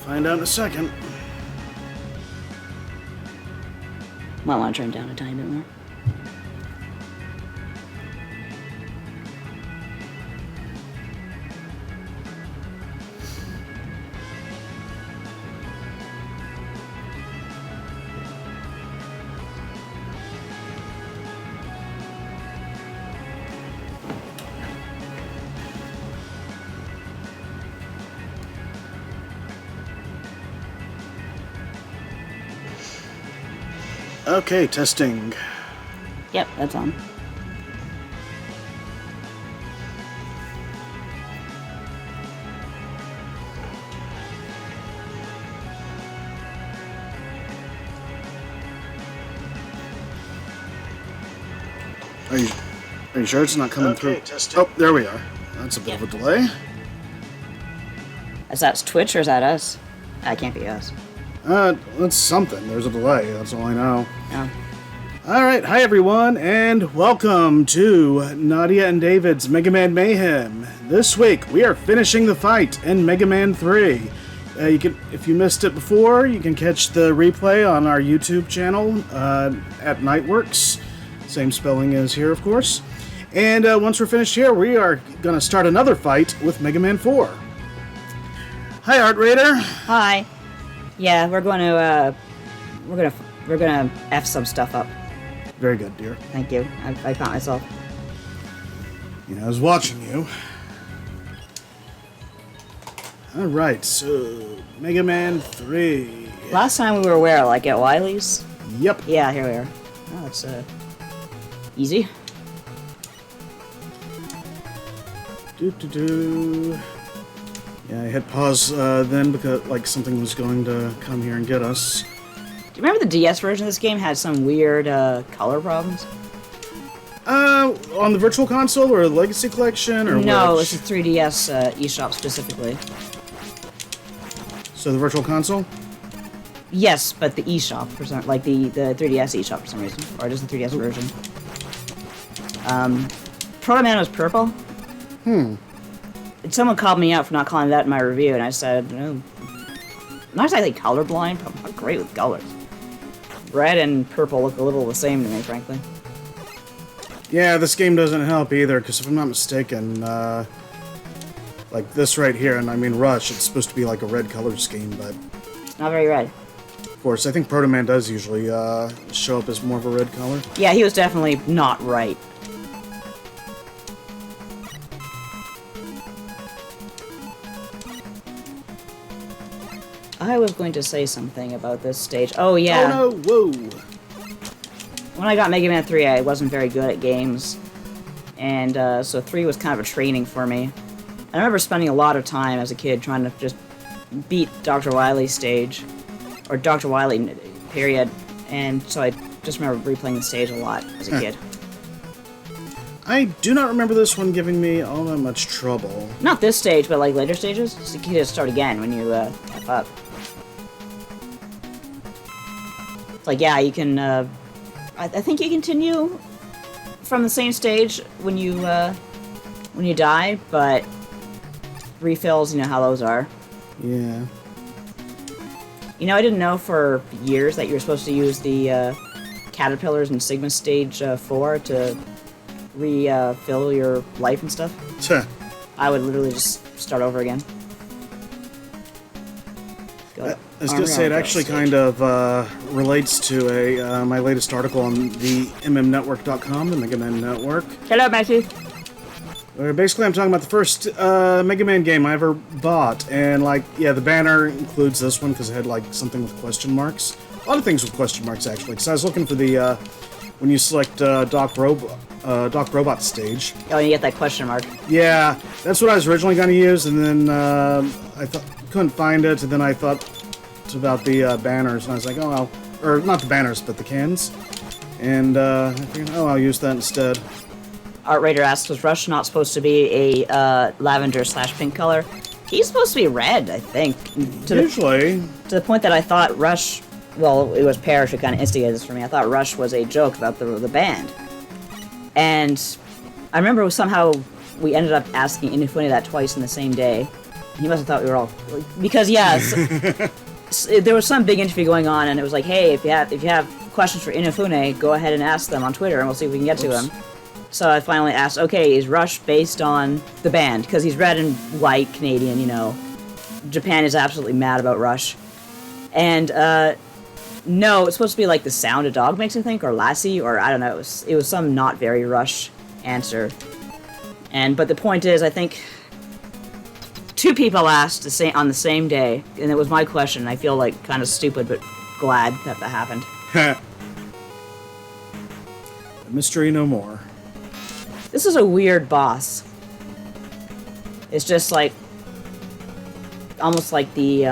Find out in a second. Might want to turn down a tiny bit more. Okay, testing. Yep, that's on. Are you sure it's not coming through? Testing. Oh, there we are. That's a bit of a delay. Is that Twitch or is that us? That can't be us. That's something. There's a delay. That's all I know. Oh. Alright, hi everyone, and welcome to Nadia and David's Mega Man Mayhem. This week, we are finishing the fight in Mega Man 3. If you missed it before, you can catch the replay on our YouTube channel at Nightworks. Same spelling as here, of course. And once we're finished here, we are going to start another fight with Mega Man 4. Hi, Art Raider. Hi. Yeah, we're gonna F some stuff up. Very good, dear. Thank you. I found myself. Yeah, I was watching you. Alright, so Mega Man 3. Last time we were where? Like at Wily's? Yep. Yeah, here we are. Oh, that's easy. Yeah, I hit pause then because like something was going to come here and get us. Do you remember the DS version of this game had some weird color problems? On the Virtual Console or Legacy Collection or no, which? it's a 3DS eShop specifically. So the Virtual Console? Yes, but the eShop for some, like the 3DS eShop for some reason, or just the 3DS version. Proto Man was purple. Someone called me out for not calling that in my review, and I said, no, not exactly colorblind, but I'm not great with colors. Red and purple look a little the same to me, frankly. Yeah, this game doesn't help either, because if I'm not mistaken, like this right here, and I mean Rush, it's supposed to be like a red color scheme, but... Not very red. Of course, I think Proto Man does usually show up as more of a red color. Yeah, he was definitely not right. I was going to say something about this stage. Oh, yeah. Oh, no! Whoa! When I got Mega Man 3, I wasn't very good at games. And so 3 was kind of a training for me. I remember spending a lot of time as a kid trying to just beat Dr. Wily's stage. Or Dr. Wily, period. And so I just remember replaying the stage a lot as a kid. I do not remember this one giving me all that much trouble. Not this stage, but like later stages. So you can just start again when you F up. It's like, yeah, you can, I think you continue from the same stage when you die, but refills, you know how those are. Yeah. You know, I didn't know for years that you were supposed to use the caterpillars in Sigma Stage 4 to refill your life and stuff. I would literally just start over again. I was going to say, it actually kind of relates to my latest article on the MMNetwork.com, the Mega Man Network. Hello, Matthew. Where basically I'm talking about the first Mega Man game I ever bought. And, like, yeah, the banner includes this one because it had, like, something with question marks. A lot of things with question marks, actually. Because I was looking for the, when you select Doc Robot stage. Oh, you get that question mark. Yeah, that's what I was originally going to use, and then I couldn't find it, and then I thought about the banners, and I was like, oh, well, or not the banners, but the cans, and I figured, oh, I'll use that instead. Art Raider asks, was Rush not supposed to be a lavender/pink color? He's supposed to be red, I think. Usually. To the point that I thought Rush, well, it was Parrish who kind of instigated this for me. I thought Rush was a joke about the band. And I remember somehow we ended up asking Infinity that twice in the same day. He must have thought we were all because there was some big interview going on, and it was like, hey, if you have questions for Inafune, go ahead and ask them on Twitter, and we'll see if we can get to them. So I finally asked, okay, is Rush based on the band? Because he's red and white Canadian, you know. Japan is absolutely mad about Rush. And, no, it's supposed to be like the sound a dog makes, I think, or Lassie, or I don't know. It was some not very Rush answer. But the point is, I think 2 people asked on the same day, and it was my question. I feel like kind of stupid, but glad that happened. Mystery no more. This is a weird boss. It's just like almost like the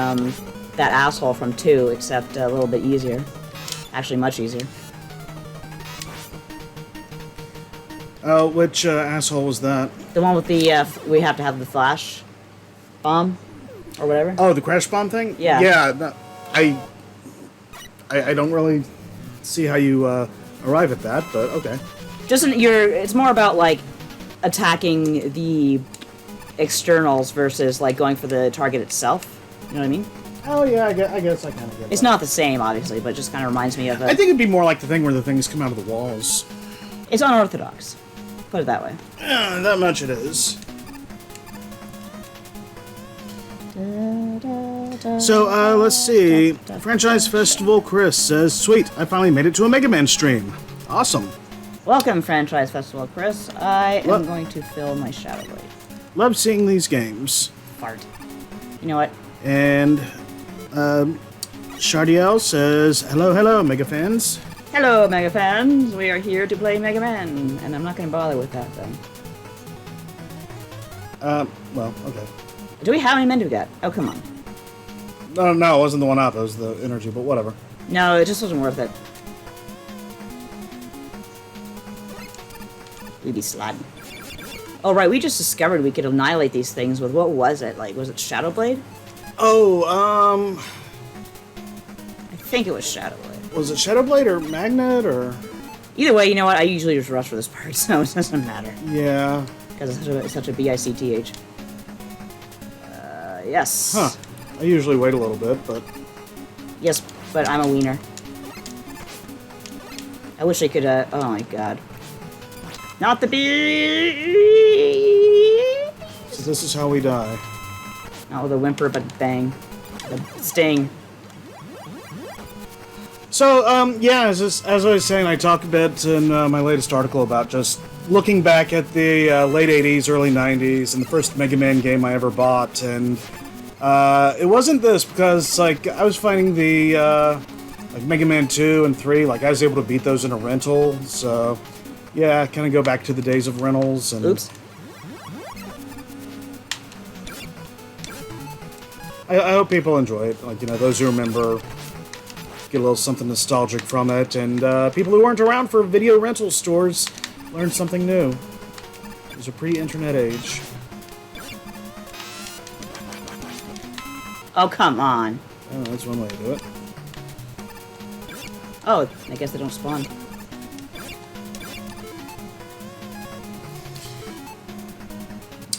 that asshole from 2, except a little bit easier. Actually, much easier. Which asshole was that? The one with the we have to have the flash bomb or whatever. Oh, the crash bomb thing? Yeah. Yeah. No, I don't really see how you arrive at that, but okay. It's more about like attacking the externals versus like going for the target itself. You know what I mean? Oh yeah, I guess I kind of get It's that. not the same, obviously, but it just kind of reminds me of I think it'd be more like the thing where the things come out of the walls. It's unorthodox. Put it that way. That much it is. So, let's see. Franchise Festival Chris says, sweet, I finally made it to a Mega Man stream. Awesome. Welcome, Franchise Festival, Chris. I am going to fill my Shadow Blade. Love seeing these games. Fart. You know what? And, Shardiel says, hello, Mega fans. Hello, Mega fans. We are here to play Mega Man, and I'm not going to bother with that, then. Well, okay. Do we how many men do we got? Oh, come on. No, it wasn't the one up. It was the energy, but whatever. No, it just wasn't worth it. We'd be sliding. Oh, right, we just discovered we could annihilate these things with, what was it? Like, was it Shadow Blade? Oh, I think it was Shadow Blade. was it Shadow Blade or Magnet or? Either way, you know what? I usually just rush for this part, so it doesn't matter. Yeah. Because it's such a BICTH. Yes. Huh. I usually wait a little bit, but... Yes, but I'm a wiener. I wish I could, oh my god. Not the bee! So this is how we die. Not with a whimper, but bang. The sting. So, yeah, as I was saying, I talked a bit in my latest article about just looking back at the late 80s, early 90s, and the first Mega Man game I ever bought, and it wasn't this, because, like, I was finding the, like, Mega Man 2 and 3, like, I was able to beat those in a rental, so, yeah, kind of go back to the days of rentals, and... Oops. I hope people enjoy it, like, you know, those who remember... Get a little something nostalgic from it, and people who weren't around for video rental stores learned something new. It was a pre-internet age. Oh, come on. Oh, that's one way to do it. Oh, I guess they don't spawn.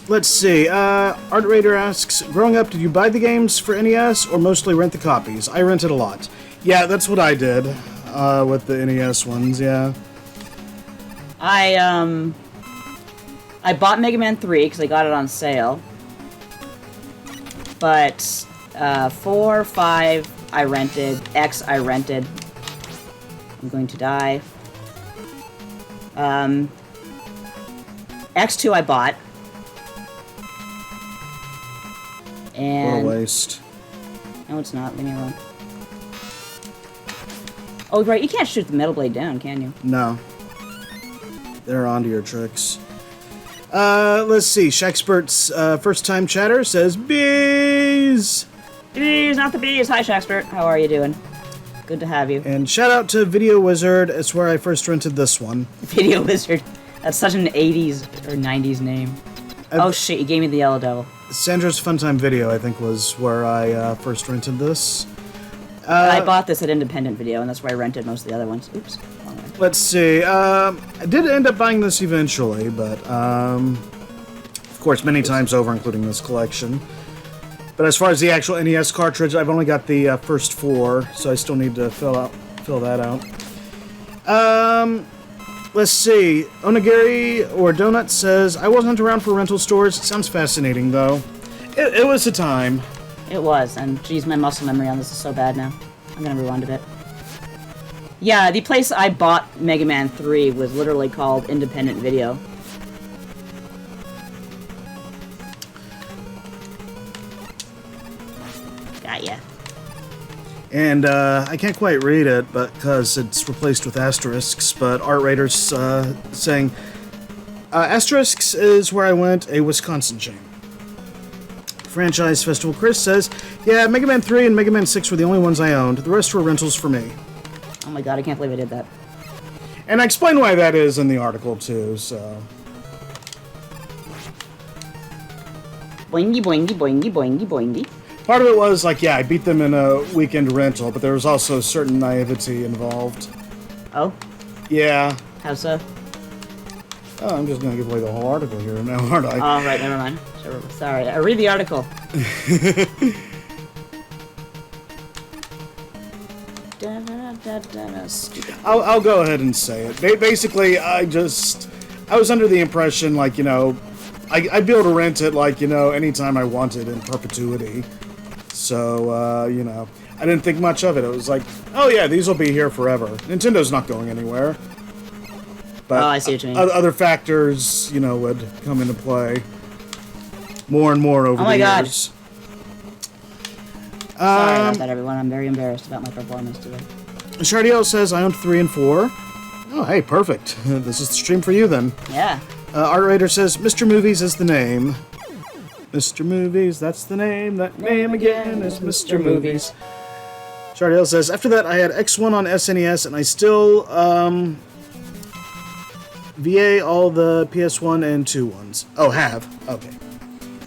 Let's see, Art Raider asks, growing up, did you buy the games for NES or mostly rent the copies? I rented a lot. Yeah, that's what I did, with the NES ones, yeah. I bought Mega Man 3 because I got it on sale. But, 4, 5, I rented. X, I rented. I'm going to die. X2 I bought. And... What a waste. No, it's not. Leave me alone. Oh, right. You can't shoot the Metal Blade down, can you? No. They're onto your tricks. Let's see. Shaxpert's first-time chatter says, bees! Bees, not the bees. Hi, Shaxpert. How are you doing? Good to have you. And shout out to Video Wizard. It's where I first rented this one. Video Wizard. That's such an 80s or 90s name. Oh, shit. You gave me the Yellow Devil. Sandra's Funtime Video, I think, was where I first rented this. I bought this at Independent Video, and that's where I rented most of the other ones. Oops. Let's see. I did end up buying this eventually, but of course, many times over, including this collection. But as far as the actual NES cartridge, I've only got the first 4, so I still need to fill that out. Let's see. Onigiri or Donut says, I wasn't around for rental stores. It sounds fascinating, though. It was a time. It was, and geez, my muscle memory on this is so bad now. I'm gonna rewind a bit. Yeah, the place I bought Mega Man 3 was literally called Independent Video. Got ya. And I can't quite read it, but because it's replaced with asterisks. But Art Raiders saying, asterisks is where I went, a Wisconsin chain. Franchise Festival Chris says, yeah, Mega Man 3 and Mega Man 6 were the only ones I owned. The rest were rentals for me. Oh my god, I can't believe I did that. And I explain why that is in the article, too, so... Boingy, boingy, boingy, boingy, boingy. Part of it was, like, yeah, I beat them in a weekend rental, but there was also certain naivety involved. Oh? Yeah. How so? Oh, I'm just gonna give away the whole article here now, aren't I? Oh, right, never mind. Sorry, I read the article. I'll go ahead and say it. Basically, I was under the impression, like, you know, I'd be able to rent it, like, you know, anytime I wanted in perpetuity. So, you know, I didn't think much of it. It was like, oh yeah, these will be here forever. Nintendo's not going anywhere. But oh, I see what you mean. Other factors, you know, would come into play more and more over the years. Sorry about that, everyone. I'm very embarrassed about my performance today. Shardio says, I owned 3 and 4. Oh, hey, perfect. This is the stream for you, then. Yeah. Art Raider says, Mr. Movies is the name. Mr. Movies, that's the name. That name again is Mr. Movies. Shardio says, after that, I had X1 on SNES, and I still, VA all the PS1 and 2 ones. Oh, have. Okay.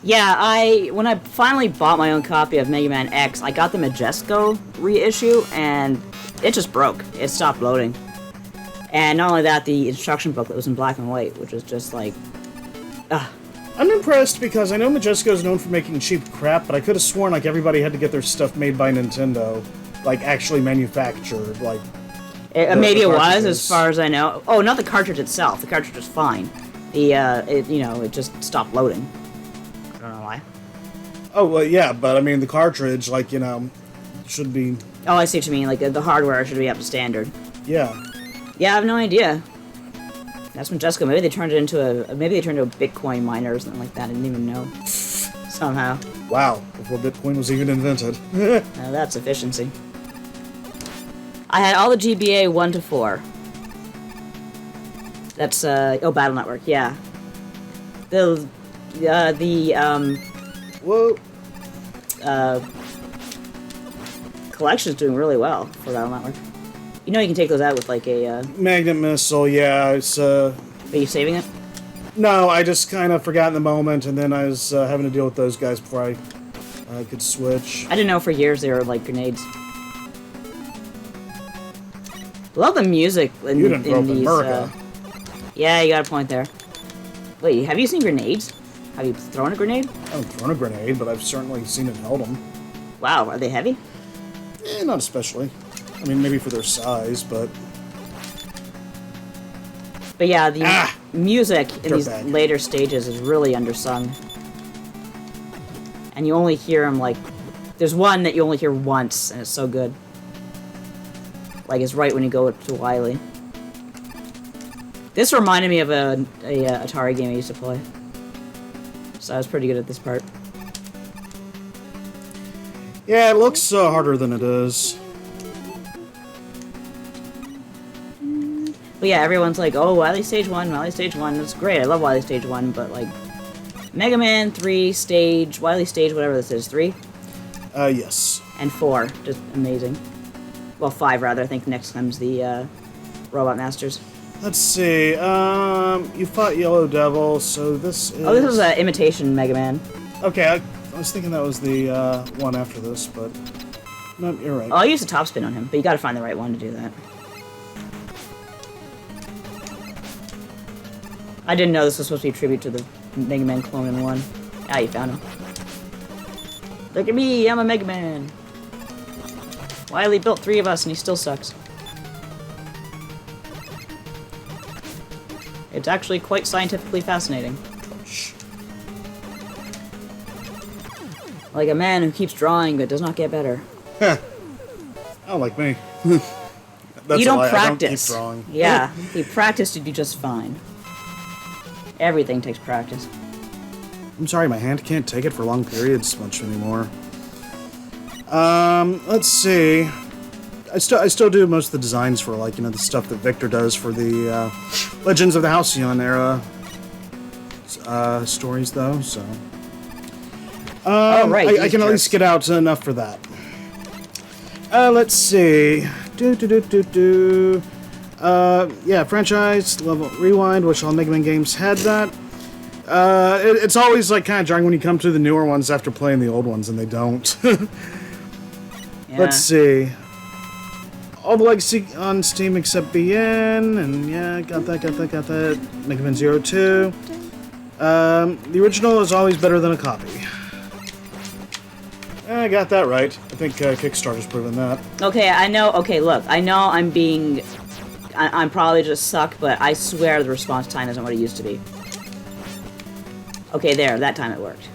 Yeah, when I finally bought my own copy of Mega Man X, I got the Majesco reissue, and it just broke. It stopped loading. And not only that, the instruction booklet was in black and white, which was just like... I'm impressed because I know Majesco is known for making cheap crap, but I could have sworn like everybody had to get their stuff made by Nintendo. Like, actually manufactured, like... maybe it was, as far as I know. Oh, not the cartridge itself. The cartridge was fine. It just stopped loading. I don't know why. Oh, well, yeah, but I mean, the cartridge, like, you know, should be... Oh, I see what you mean. Like, the hardware should be up to standard. Yeah. Yeah, I have no idea. That's Majesco. Maybe they turned it into a Bitcoin miner or something like that. I didn't even know. Somehow. Wow, before Bitcoin was even invented. Now that's efficiency. I had all the GBA 1 to 4. That's, Battle Network, yeah. Whoa. Collection's doing really well for Battle Network. You know you can take those out with, like, a, Magnet missile, yeah, it's, Are you saving it? No, I just kind of forgot in the moment, and then I was having to deal with those guys before I could switch. I didn't know for years they were, like, grenades. Love the music in, you didn't grow up in America. Yeah, you got a point there. Wait, have you seen grenades? Have you thrown a grenade? I haven't thrown a grenade, but I've certainly seen it held them. Wow, are they heavy? Not especially. I mean, maybe for their size, but... But yeah, the music in these Dirtbag. later stages is really undersung. And you only hear them, like... There's one that you only hear once, and it's so good. Like, it's right when you go to Wily. This reminded me of a Atari game I used to play. So I was pretty good at this part. Yeah, it looks harder than it is. But yeah, everyone's like, oh, Wily Stage 1, Wily Stage 1. That's great, I love Wily Stage 1, but like... Mega Man 3, Stage, Wily Stage, whatever this is, 3? Yes. And 4, just amazing. Well, 5 rather, I think next comes the Robot Masters. Let's see, you fought Yellow Devil, so this is... Oh, this was an imitation Mega Man. Okay, I was thinking that was the one after this, but... No, you're right. Oh, I used a top spin on him, but you gotta find the right one to do that. I didn't know this was supposed to be a tribute to the Mega Man clone in 1. Ah, you found him. Look at me, I'm a Mega Man. Wily built 3 of us and he still sucks. It's actually quite scientifically fascinating. Like a man who keeps drawing but does not get better. Oh, like me. You don't practice. I don't keep drawing. Yeah, if you practiced, you'd do just fine. Everything takes practice. I'm sorry, my hand can't take it for long periods much anymore. Let's see. I still do most of the designs for, like, you know, the stuff that Victor does for the Legends of the Halcyon era stories, though. So, Oh, right, I can at least get out enough for that. Let's see. Yeah, franchise level rewind, which all Mega Man games had that. It's always like kind of jarring when you come to the newer ones after playing the old ones, and they don't. Yeah. Let's see. All the legacy on Steam except BN, and yeah, got that. Mega Man 02. The original is always better than a copy. I got that right. I think Kickstarter's proven that. Okay, I know. Okay, look, I know I'm probably just suck, but I swear the response time isn't what it used to be. Okay, there, that time it worked.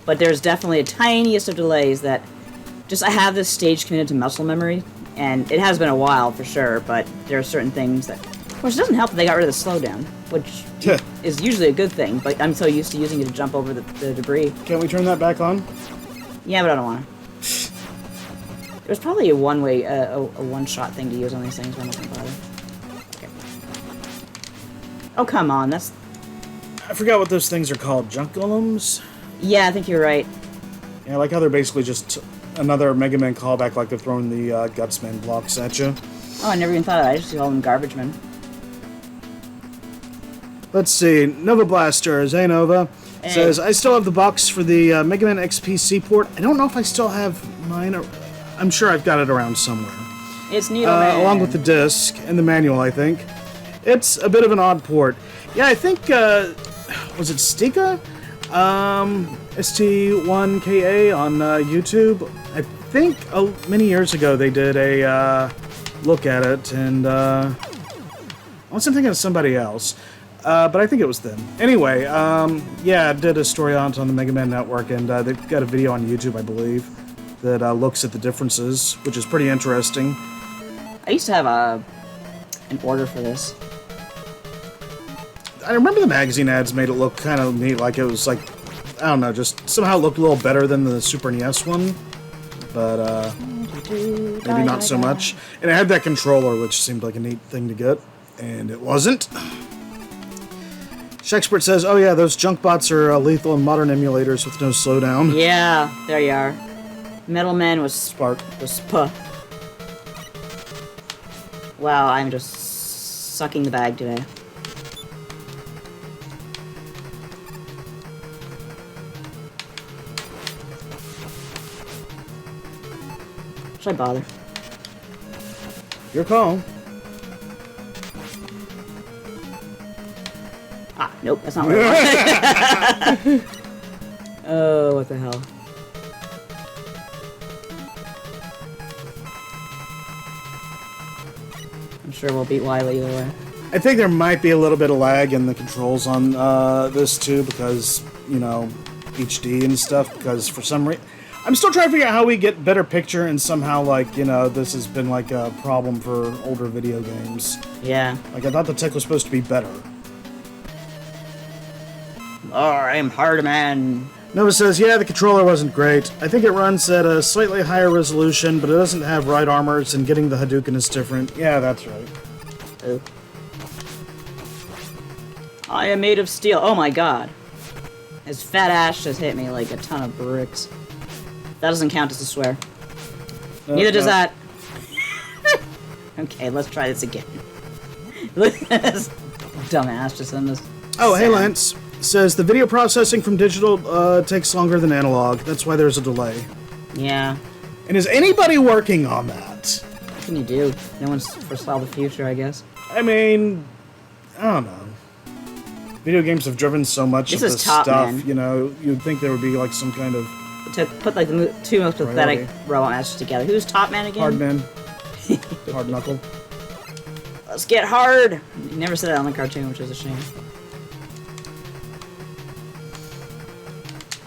But there's definitely a tiniest of delays that I have this stage committed to muscle memory, and it has been a while for sure, but there are certain things that... Of course, it doesn't help that they got rid of the slowdown, which is usually a good thing, but I'm so used to using it to jump over the debris. Can't we turn that back on? Yeah, but I don't want to. There's probably a one-way, a one-shot thing to use on these things, but I'm not gonna bother. Okay. Oh, come on, that's... I forgot what those things are called. Junk golems? Yeah, I think you're right. Yeah, I like how they're basically just another Mega Man callback, like they're throwing the Gutsman blocks at you. Oh, I never even thought of that. I just call them garbage men. Let's see. Nova Blaster, Nova says, I still have the box for the Mega Man XP C-port. I don't know if I still have mine. I'm sure I've got it around somewhere. It's Needle Man. Along with the disc and the manual, I think. It's a bit of an odd port. Yeah, I think, was it Stika? ST1KA on YouTube. I think many years ago they did a look at it, and I wasn't thinking of somebody else. But I think it was them. Anyway, yeah, I did a story on it on the Mega Man Network, and they've got a video on YouTube, I believe, that looks at the differences, which is pretty interesting. I used to have an order for this. I remember the magazine ads made it look kind of neat, like it was like, I don't know, just somehow looked a little better than the Super NES one, but maybe not so much. And it had that controller, which seemed like a neat thing to get, and it wasn't. Shexpert says, oh yeah, those junk bots are lethal in modern emulators with no slowdown. Yeah, there you are. Metal Man was Spark. Wow, I'm just sucking the bag today. Should I bother? Your call. Ah, nope, that's not what I want. Oh, what the hell. I'm sure we'll beat Wily either way. I think there might be a little bit of lag in the controls on this too, because, you know, HD and stuff, because for some reason... I'm still trying to figure out how we get better picture, and somehow, like, you know, this has been, like, a problem for older video games. Yeah. Like, I thought the tech was supposed to be better. Oh, I'm hard man. Nova says, yeah, the controller wasn't great. I think it runs at a slightly higher resolution, but it doesn't have right armors, and getting the Hadouken is different. Yeah, that's right. Oh. I am made of steel. Oh my god. His fat ass just hit me like a ton of bricks. That doesn't count as a swear. Neither does that. Okay, let's try this again. Look at this dumbass just in this. Oh, hey, Lance. Says, the video processing from digital takes longer than analog. That's why there's a delay. Yeah. And is anybody working on that? What can you do? No one's foresaw the future, I guess. I mean, I don't know. Video games have driven so much of this top, stuff, man. you know, you'd think there would be like some kind of to put like the two most pathetic robot matches together. Who's Top Man again? Hard Man. Hard Knuckle. Let's get hard! He never said that on the cartoon, which is a shame.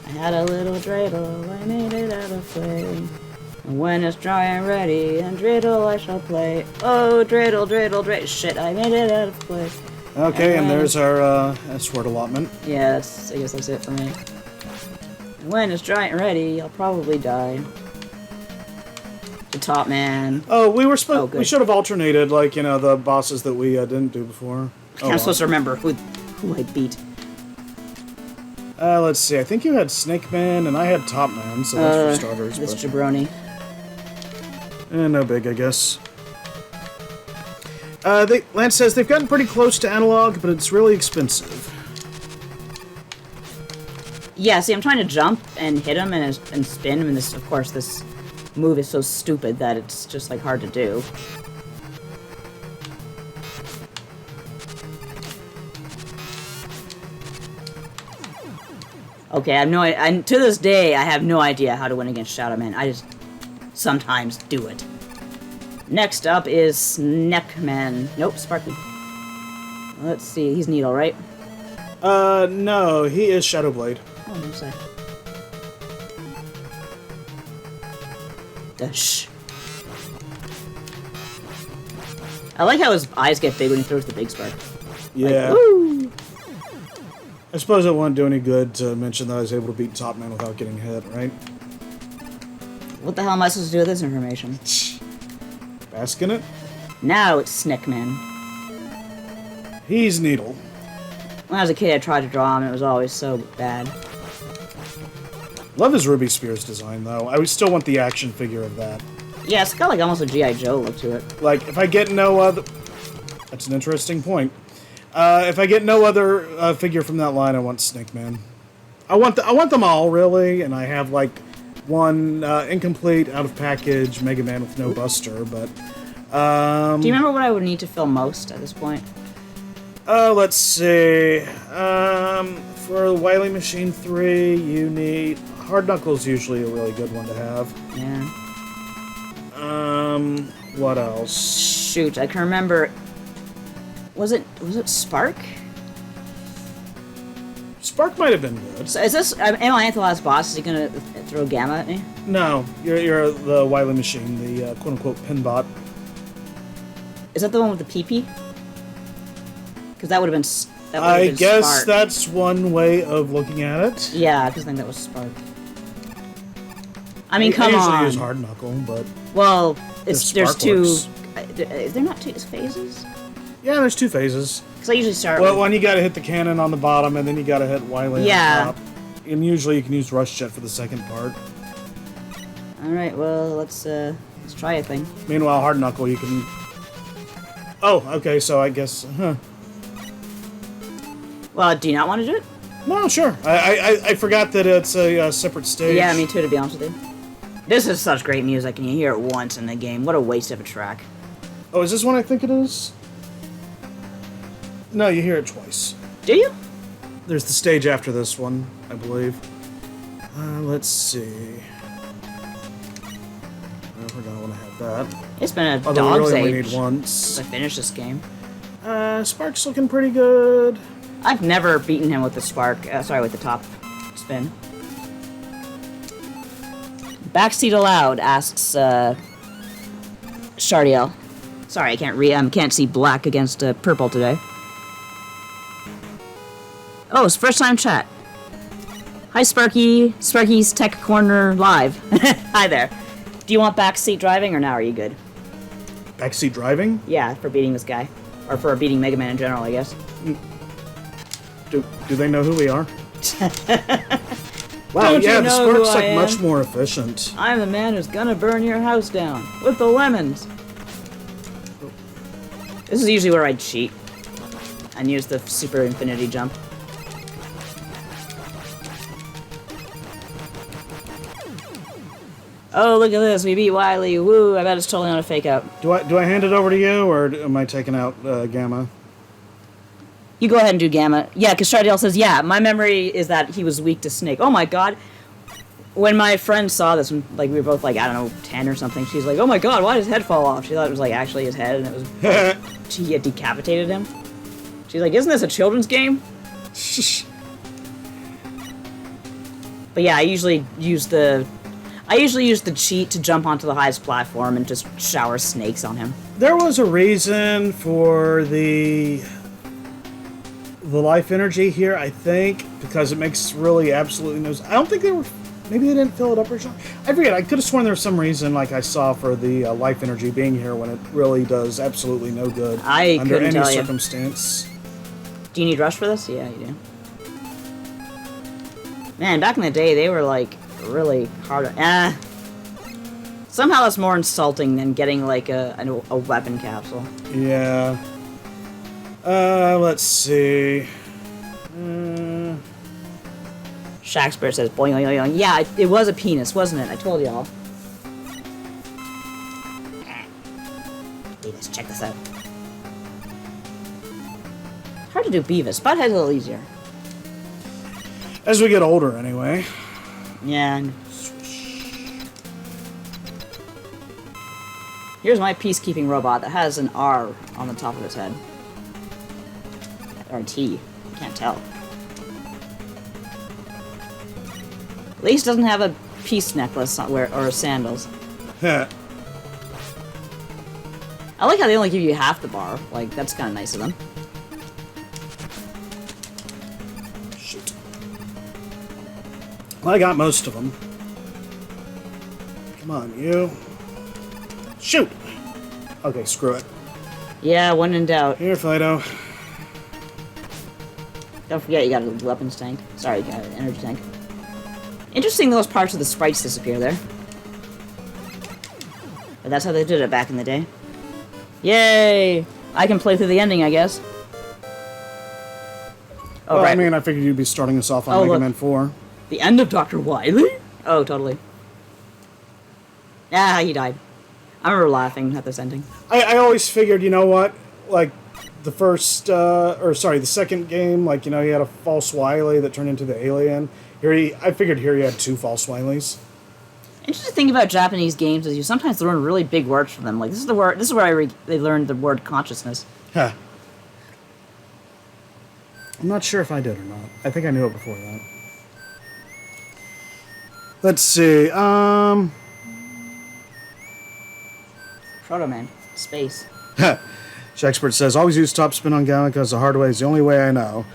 I had a little dreidel, I made it out of clay. And when it's dry and ready, and dreidel I shall play. Oh, dreidel, dreidel, dreidel. Shit, I made it out of clay. Okay, and there's our sword allotment. Yeah, I guess that's it for me. And when it's dry and ready, I'll probably die. The Top Man. Oh, we should have alternated, like, you know, the bosses that we didn't do before. I'm supposed to remember who I beat. Let's see. I think you had Snake Man and I had Top Man, so that's for starters. This jabroni. No big, I guess. Lance says they've gotten pretty close to analog, but it's really expensive. Yeah, see, I'm trying to jump and hit him and spin, and this, of course, this move is so stupid that it's just, like, hard to do. Okay, I have no idea. To this day, I have no idea how to win against Shadow Man. I just sometimes do it. Next up is Snackman. Nope, Sparky. Let's see, he's Needle, right? No, he is Shadowblade. Oh, no say. Shh. I like how his eyes get big when he throws the big spark. Yeah. Like, woo! I suppose it wouldn't do any good to mention that I was able to beat Top Man without getting hit, right? What the hell am I supposed to do with this information? Bask in it? Now it's Snackman. He's Needle. When I was a kid, I tried to draw him, and it was always so bad. Love his Ruby Spears design, though. I would still want the action figure of that. Yeah, it's got like almost a G.I. Joe look to it. Like, if I get no other... That's an interesting point. If I get no other figure from that line, I want Snake Man. I want them all, really, and I have, like, one incomplete, out-of-package Mega Man with no Buster, but... Do you remember what I would need to fill most at this point? Let's see. For Wily Machine 3, you need... Hard Knuckle's usually a really good one to have. Yeah. What else? Shoot, I can remember... Was it Spark? Spark might have been good. So is this... Am I at the last boss? Is he gonna throw Gamma at me? No, you're the Wily Machine, the quote-unquote pinbot. Is that the one with the PP? Because that would have been... I guess that's one way of looking at it. Yeah, because I think that was Spark. I mean, come on. I usually use Hard Knuckle, but... Well, there's two... Works. Is there not two phases? Yeah, there's two phases. Because I usually start well, with... one you gotta hit the cannon on the bottom, and then you gotta hit Wily on the top. And usually you can use Rush Jet for the second part. Alright, well, let's try a thing. Meanwhile, Hard Knuckle, you can... Oh, okay, so I guess... Huh. Well, do you not want to do it? No, sure. I forgot that it's a separate stage. Yeah, me too, to be honest with you. This is such great music, and you hear it once in the game. What a waste of a track. Oh, is this one I think it is? No, you hear it twice. Do you? There's the stage after this one, I believe. Let's see. We're gonna want to have that. It's been a Although dog's we really only age need once. since I finished this game. Spark's looking pretty good. I've never beaten him with the spark. Sorry, with the top spin. Backseat allowed, asks Shardiel. Sorry, I can't see black against purple today. Oh, it's first time chat. Hi, Sparky. Sparky's Tech Corner live. Hi there. Do you want backseat driving, or now are you good? Backseat driving? Yeah, for beating this guy. Or for beating Mega Man in general, I guess. Do they know who we are? Wow, yeah, the Spark's like much more efficient. I'm the man who's gonna burn your house down with the lemons. This is usually where I cheat and use the super infinity jump. Oh, look at this, we beat Wily, woo, I bet it's totally not a fake out. Do I hand it over to you, or am I taking out Gamma? You go ahead and do Gamma. Yeah, because Shardiel says, yeah, my memory is that he was weak to Snake. Oh my god. When my friend saw this, like we were both like, I don't know, 10 or something, she's like, oh my god, why did his head fall off? She thought it was like actually his head, and it was she had decapitated him. She's like, isn't this a children's game? But yeah, I usually use the cheat to jump onto the highest platform and just shower snakes on him. There was a reason for the life energy here, I think, because it makes really absolutely no sense. I don't think they were... Maybe they didn't fill it up or something. I forget. I could have sworn there was some reason, like I saw, for the life energy being here when it really does absolutely no good under any circumstance. Do you need rush for this? Yeah, you do. Man, back in the day, they were like really hard. Somehow that's more insulting than getting like a weapon capsule. Yeah. Let's see. Shakespeare says, boing, boing, boing. Yeah, it was a penis, wasn't it? I told y'all. Beavis, check this out. Hard to do Beavis. Butthead's a little easier. As we get older, anyway. Yeah. Here's my peacekeeping robot that has an R on the top of its head. Or a T. Can't tell. At least it doesn't have a peace necklace or sandals. I like how they only give you half the bar. Like, that's kind of nice of them. Shoot. Well, I got most of them. Come on, you. Shoot! Okay, screw it. Yeah, when in doubt. Here, Fido. Don't forget you got a weapons tank. Sorry, you got an energy tank. Interesting those parts of the sprites disappear there. But that's how they did it back in the day. Yay! I can play through the ending, I guess. Oh, well, right. I mean, I figured you'd be starting us off on Mega Man 4. The end of Dr. Wily? Oh, totally. Ah, he died. I remember laughing at this ending. I always figured, you know what? Like, the the second game, like, you know, he had a false Wily that turned into the alien. I figured here he had two false Wilys. Interesting thing about Japanese games is you sometimes learn really big words from them. Like, this is where they learned the word consciousness. Huh. I'm not sure if I did or not. I think I knew it before that. Let's see, Proto Man. Space. Shakespeare says, always use top spin on Gamma because the hard way is the only way I know.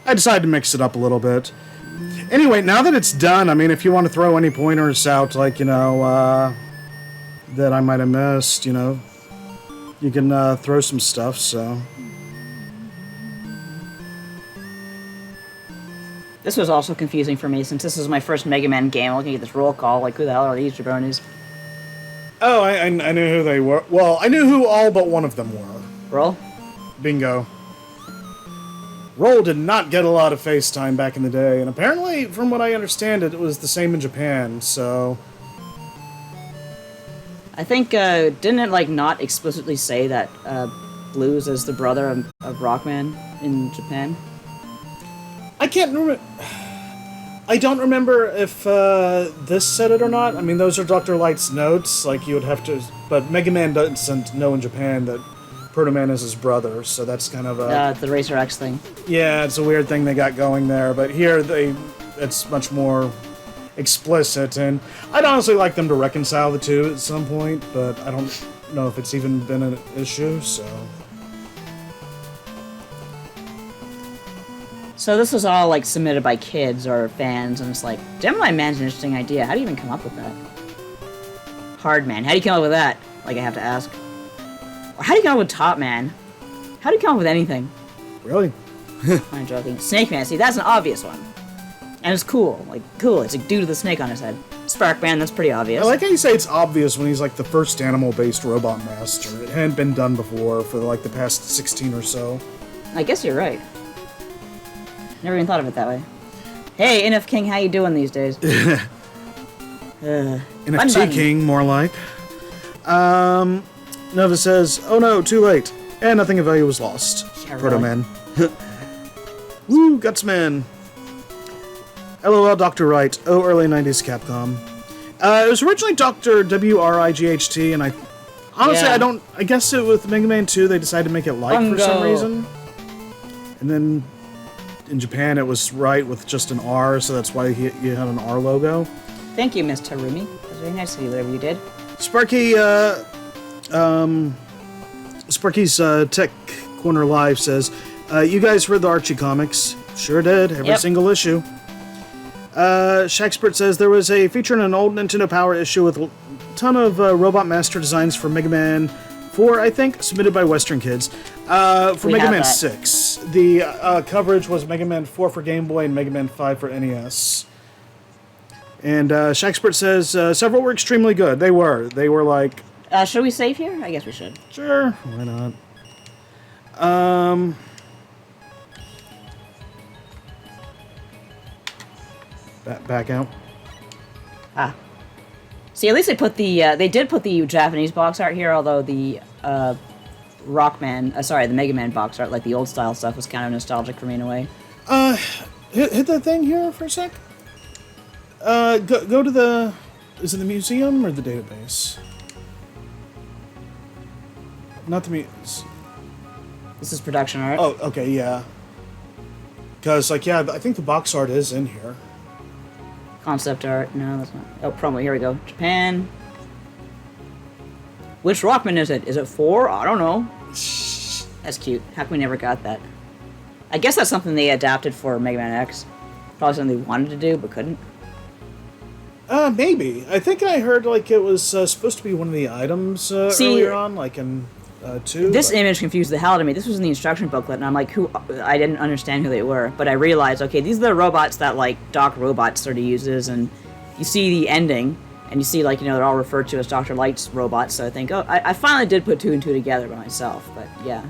I decided to mix it up a little bit. Anyway, now that it's done, I mean, if you want to throw any pointers out, like, you know, that I might have missed, you know, you can throw some stuff, so... This was also confusing for me, since this was my first Mega Man game. I'm looking at this roll call, like, who the hell are these jabronis? Oh, I knew who they were. Well, I knew who all but one of them were. Roll? Bingo. Roll did not get a lot of face time back in the day, and apparently, from what I understand, it was the same in Japan, so... I think, didn't it, like, not explicitly say that, Blues is the brother of Rockman in Japan? I can't remember... I don't remember if, this said it or not. I mean, those are Dr. Light's notes, like, you would have to... But Mega Man doesn't know in Japan that Proto Man is his brother, so that's kind of a... the Racer X thing. Yeah, it's a weird thing they got going there, but here it's much more explicit, and I'd honestly like them to reconcile the two at some point, but I don't know if it's even been an issue, so... So this was all, like, submitted by kids or fans, and it's like, Demo Man's an interesting idea. How do you even come up with that? Hard Man. How do you come up with that? Like, I have to ask. Or how do you come up with Top Man? How do you come up with anything? Really? I'm joking. Snake Man. See, that's an obvious one. And it's cool. Like, cool. It's a dude with a snake on his head. Spark Man, that's pretty obvious. I like how you say it's obvious when he's, like, the first animal-based robot master. It hadn't been done before for, like, the past 16 or so. I guess you're right. Never even thought of it that way. Hey, NF King, how you doing these days? NFT King, more like. Nova says, oh no, too late. And nothing of value was lost. Yeah, Proto really. Man. Woo, Gutsman. LOL, Dr. Wright. Oh, early 90s Capcom. It was originally Dr. WRIGHT, and honestly, Yeah. I guess with Mega Man 2, they decided to make it light for some reason. And then in Japan, it was Wright with just an R, so that's why you had an R logo. Thank you, Miss Tarumi. It was very nice of you, whatever you did. Sparky's Tech Corner Live says, you guys read the Archie comics? Sure did, every single issue. Shakespeare says there was a feature in an old Nintendo Power issue with a ton of Robot Master designs for Mega Man 4, I think, submitted by Western Kids. For Mega Man 6. The coverage was Mega Man 4 for Game Boy and Mega Man 5 for NES. And Shakespeare says several were extremely good. They were like... should we save here? I guess we should. Sure, why not? Back out. Ah. See, at least they put the, they did put the Japanese box art here, although the, the Mega Man box art, like the old style stuff, was kind of nostalgic for me in a way. Hit that thing here for a sec. Go to the, is it the museum or the database? Not the museum. This is production art. Oh, okay, yeah. Because, like, yeah, I think the box art is in here. Concept art. No, that's not. Oh, promo. Here we go. Japan. Which Rockman is it? Is it 4? I don't know. That's cute. How come we never got that? I guess that's something they adapted for Mega Man X. Probably something they wanted to do, but couldn't. Maybe. I think I heard, like, it was supposed to be one of the items earlier on, like in 2. This image confused the hell out of me. This was in the instruction booklet, and I'm like, I didn't understand who they were, but I realized, okay, these are the robots that, like, Doc Robot sort of uses, and you see the ending, and you see, like, you know, they're all referred to as Dr. Light's robots, so I think, oh, I finally did put 2 and 2 together by myself, but, yeah.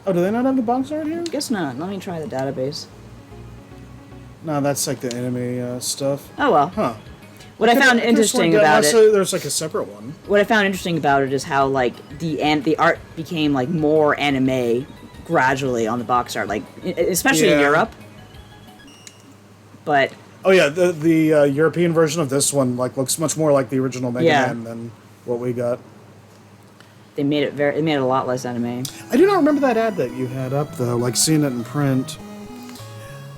Oh, do they not have the box art here? Guess not. Let me try the database. No, that's, like, the anime stuff. Oh, well. Huh. What I found interesting about it... There's, like, a separate one. What I found interesting about it is how, like, the art became, like, more anime gradually on the box art, like, especially in Europe. But... Oh, yeah, the European version of this one, like, looks much more like the original Mega Man than what we got. They made it a lot less anime. I do not remember that ad that you had up, though, like, seeing it in print.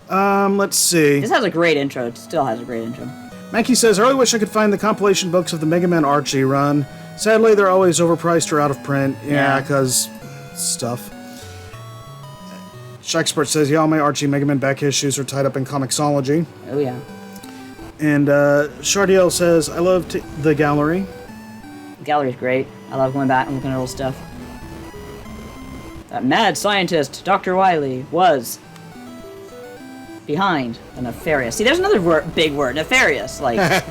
Let's see. This has a great intro. It still has a great intro. Mackie says, I really wish I could find the compilation books of the Mega Man Archie run. Sadly, they're always overpriced or out of print. Yeah, because stuff. Shakespeare says, yeah, all my Archie Mega Man back issues are tied up in Comixology. Oh, yeah. And Shardiel says, I love the gallery. The gallery's great. I love going back and looking at old stuff. That mad scientist, Dr. Wily, was behind the nefarious. See, there's another big word, nefarious. Like,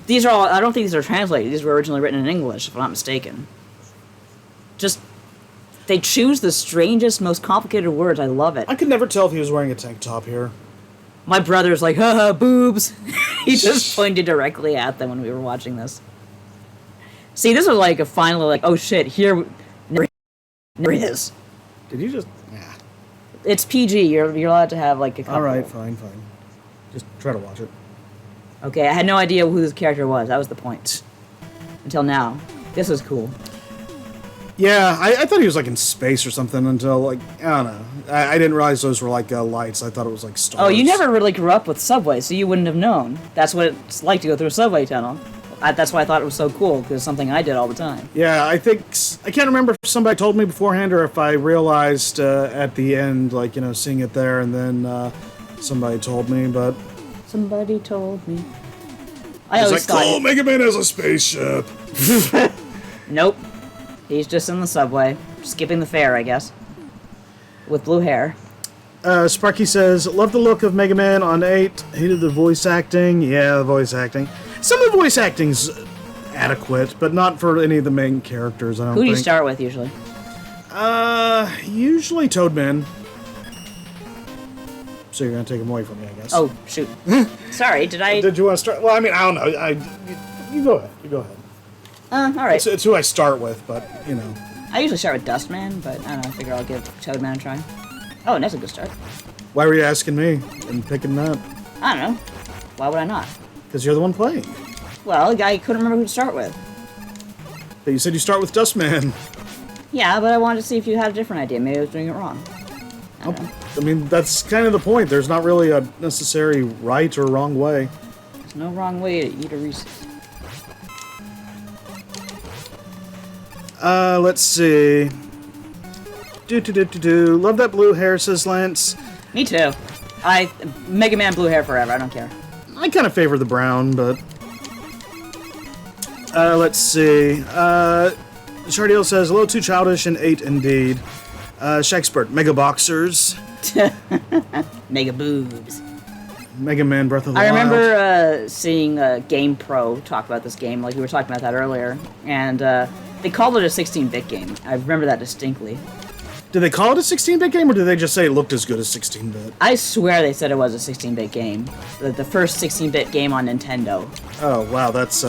these are all, I don't think these are translated. These were originally written in English, if I'm not mistaken. Just, they choose the strangest, most complicated words. I love it. I could never tell if he was wearing a tank top here. My brother's like, haha, boobs. He just pointed directly at them when we were watching this. See, this was like a final, like, oh shit, here never is. Did you just... Yeah. It's PG. You're allowed to have like a couple. All right, fine. Just try to watch it. Okay, I had no idea who this character was. That was the point. Until now. This is cool. Yeah, I thought he was like in space or something until like, I don't know. I didn't realize those were like lights. I thought it was like stars. Oh, you never really grew up with subway, so you wouldn't have known. That's what it's like to go through a subway tunnel. That's why I thought it was so cool, because it's something I did all the time. Yeah, I can't remember if somebody told me beforehand or if I realized at the end, like, you know, seeing it there and then somebody told me, but... Somebody told me. I always thought... Cool, Mega Man has a spaceship! Nope. He's just in the subway, skipping the fare, I guess. With blue hair. Sparky says, love the look of Mega Man on 8. Hated the voice acting. Yeah, the voice acting. Some of the voice acting's adequate, but not for any of the main characters, I don't think. Who do you start with, usually? Usually Toadman. So you're gonna take him away from me, I guess. Oh, shoot. Sorry, did I... Did you want to start? Well, I mean, I don't know. You go ahead. You go ahead. Alright. It's who I start with, but, you know. I usually start with Dustman, but I don't know, I figure I'll give Toadman a try. Oh, and that's a good start. Why were you asking me and picking that? I don't know. Why would I not? Because you're the one playing. Well, the guy couldn't remember who to start with. But you said you start with Dustman. Yeah, but I wanted to see if you had a different idea. Maybe I was doing it wrong. I don't know. I mean, that's kind of the point. There's not really a necessary right or wrong way. There's no wrong way to eat a Reese's. Let's see. Love that blue hair, says Lance. Me too. Mega Man blue hair forever. I don't care. I kind of favor the brown, but... let's see. Shardiel says, a little too childish and 8 indeed. Shakespeare, Mega Boxers. Mega boobs. Mega Man Breath of the I Wild. remember seeing Game Pro talk about this game, like we were talking about that earlier, and they called it a 16-bit game. I remember that distinctly. Did they call it a 16-bit game, or did they just say it looked as good as 16-bit? I swear they said it was a 16-bit game. The first 16-bit game on Nintendo. Oh, wow, that's,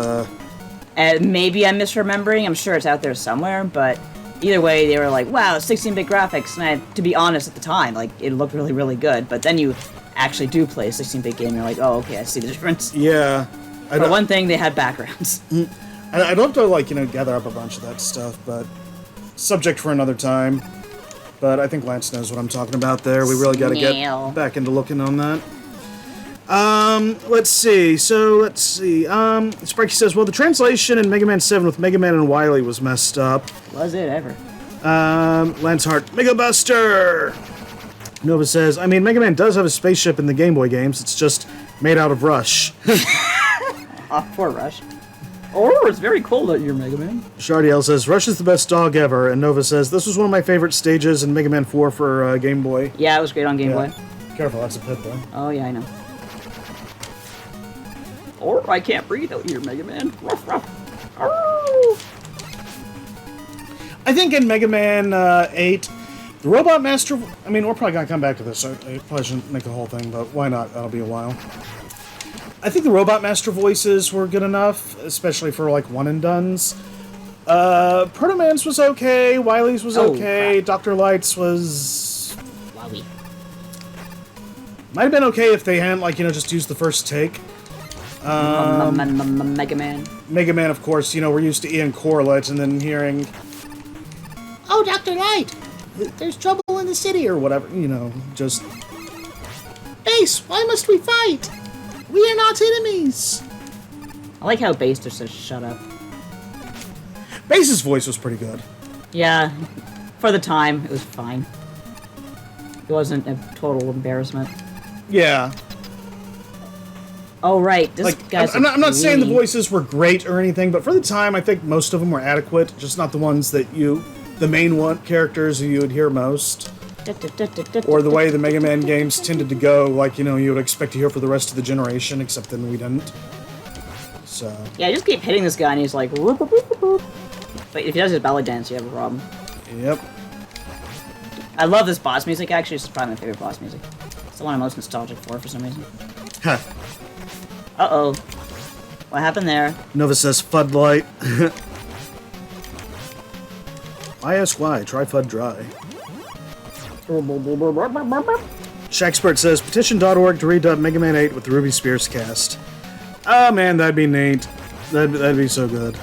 Maybe I'm misremembering. I'm sure it's out there somewhere, but either way, they were like, wow, 16-bit graphics. And to be honest, at the time, like, it looked really, really good. But then you actually do play a 16-bit game, and you're like, oh, okay, I see the difference. Yeah. For one thing, they had backgrounds. I'd love to, like, gather up a bunch of that stuff, but subject for another time. But I think Lance knows what I'm talking about there. We really got to get back into looking on that. Let's see. Sparky says, well, the translation in Mega Man 7 with Mega Man and Wily was messed up. Was it ever? Lance Hart, Mega Buster! Nova says, I mean, Mega Man does have a spaceship in the Game Boy games. It's just made out of Rush. Oh, poor Rush. Oh, it's very cold out here, Mega Man. Shardiel says, Rush is the best dog ever. And Nova says, this was one of my favorite stages in Mega Man 4 for Game Boy. Yeah, it was great on Game Boy. Careful, that's a pit, though. Oh, yeah, I know. Or I can't breathe out here, Mega Man. Ruff, ruff. Oh. I think in Mega Man 8, the Robot Master... I mean, we're probably going to come back to this. I probably shouldn't make a whole thing, but why not? That'll be a while. I think the Robot Master voices were good enough, especially for, like, one-and-dones. Proto Man's was okay, Wily's was okay, crap. Dr. Light's was... Wowie. Might have been okay if they hadn't, like, just used the first take. Mega Man. Mega Man, of course, we're used to Ian Corlett, and then hearing... Oh, Dr. Light! There's trouble in the city, or whatever, just... Ace, why must we fight? We are not enemies! I like how Bass just says, shut up. Bass's voice was pretty good. Yeah, for the time, it was fine. It wasn't a total embarrassment. Yeah. Oh, right, this guy's I'm not saying the voices were great or anything, but for the time, I think most of them were adequate, just not the ones that the main characters who you would hear most. Or the way the Mega Man games tended to go, like, you would expect to hear for the rest of the generation, except then we didn't. So... Yeah, you just keep hitting this guy and he's like... Whoop, whoop, whoop, whoop. But if he does his belly dance, you have a problem. Yep. I love this boss music, actually. It's probably my favorite boss music. It's the one I'm most nostalgic for some reason. Huh. Uh-oh. What happened there? Nova says Fud Light. I ask why. Try Fud Dry. Shakspert says, petition.org to redub Mega Man 8 with the Ruby Spears cast. Oh man, that'd be neat. That'd be so good.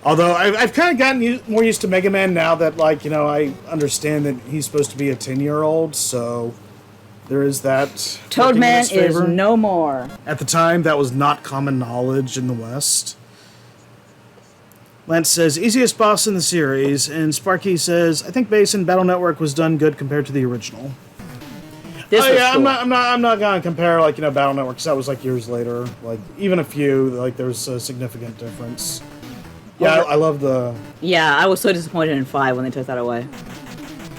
Although, I've kind of gotten more used to Mega Man now that, like, I understand that he's supposed to be a 10-year-old, so there is that. Toadman is no more. At the time, that was not common knowledge in the West. Lance says, easiest boss in the series, and Sparky says, I think Bass in Battle Network was done good compared to the original. This was cool. I'm not gonna compare, like, Battle Network, because that was, like, years later. Like, even a few, like, there's a significant difference. Yeah, I love the... Yeah, I was so disappointed in 5 when they took that away.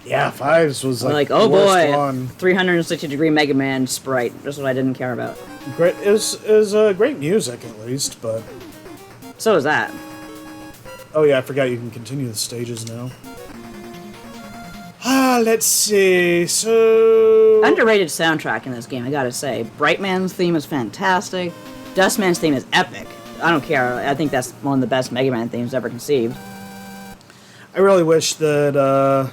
Yeah, 5's was, like oh the worst boy, one. 360-degree Mega Man sprite. That's what I didn't care about. Great, it was great music, at least, but... So is that. Oh yeah, I forgot you can continue the stages now. Let's see, so... Underrated soundtrack in this game, I gotta say. Brightman's theme is fantastic. Dustman's theme is epic. I don't care, I think that's one of the best Mega Man themes ever conceived. I really wish that,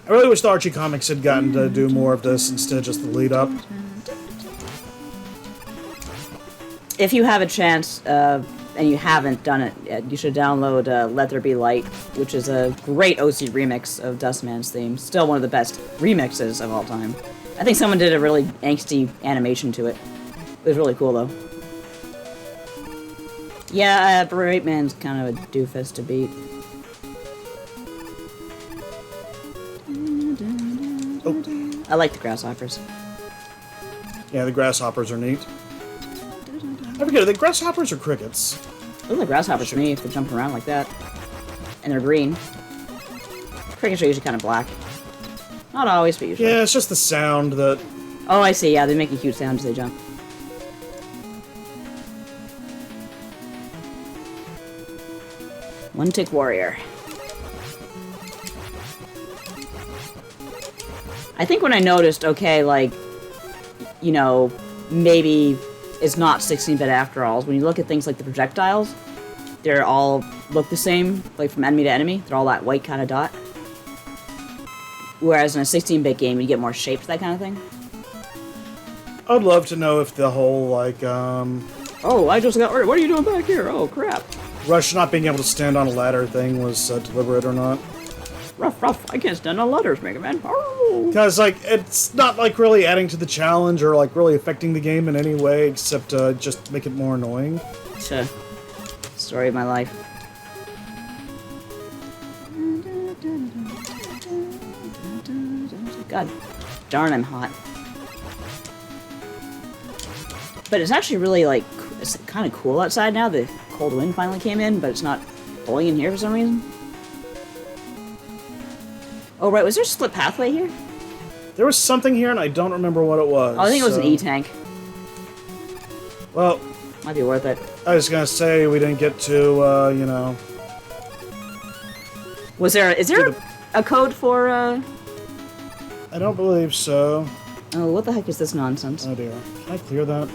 I really wish the Archie comics had gotten to do more of this instead of just the lead up. If you have a chance, and you haven't done it yet, you should download Let There Be Light, which is a great OC remix of Dustman's theme. Still one of the best remixes of all time. I think someone did a really angsty animation to it. It was really cool, though. Yeah, Brightman's kind of a doofus to beat. Oh. I like the grasshoppers. Yeah, the grasshoppers are neat. I forget, are they grasshoppers or crickets? They look like grasshoppers to me if they're jumping around like that. And they're green. Crickets are usually kind of black. Not always, but usually. Yeah, it's just the sound that... Oh, I see. Yeah, they make a huge sound as they jump. One Tick Warrior. I think when I noticed, okay, like, you know, maybe it's not 16-bit after all, is when you look at things like the projectiles, they're all look the same, like from enemy to enemy. They're all that white kind of dot. Whereas in a 16-bit game, you get more shape to that kind of thing. I'd love to know if the whole, like, Oh, I just got... What are you doing back here? Oh, crap. Rush not being able to stand on a ladder thing was deliberate or not. Rough. I can't stand on ladders, Mega Man. Oh. Because, like, it's not, like, really adding to the challenge or, like, really affecting the game in any way except just make it more annoying. Story of my life. God darn, I'm hot. But it's actually really, like, it's kind of cool outside now. The cold wind finally came in, but it's not blowing in here for some reason. Oh, right, was there a split pathway here? There was something here, and I don't remember what it was. Oh, I think it was an E-tank. Well... Might be worth it. I was gonna say, we didn't get to, you know... Is there a code for, I don't believe so. Oh, what the heck is this nonsense? Oh dear. Can I clear that?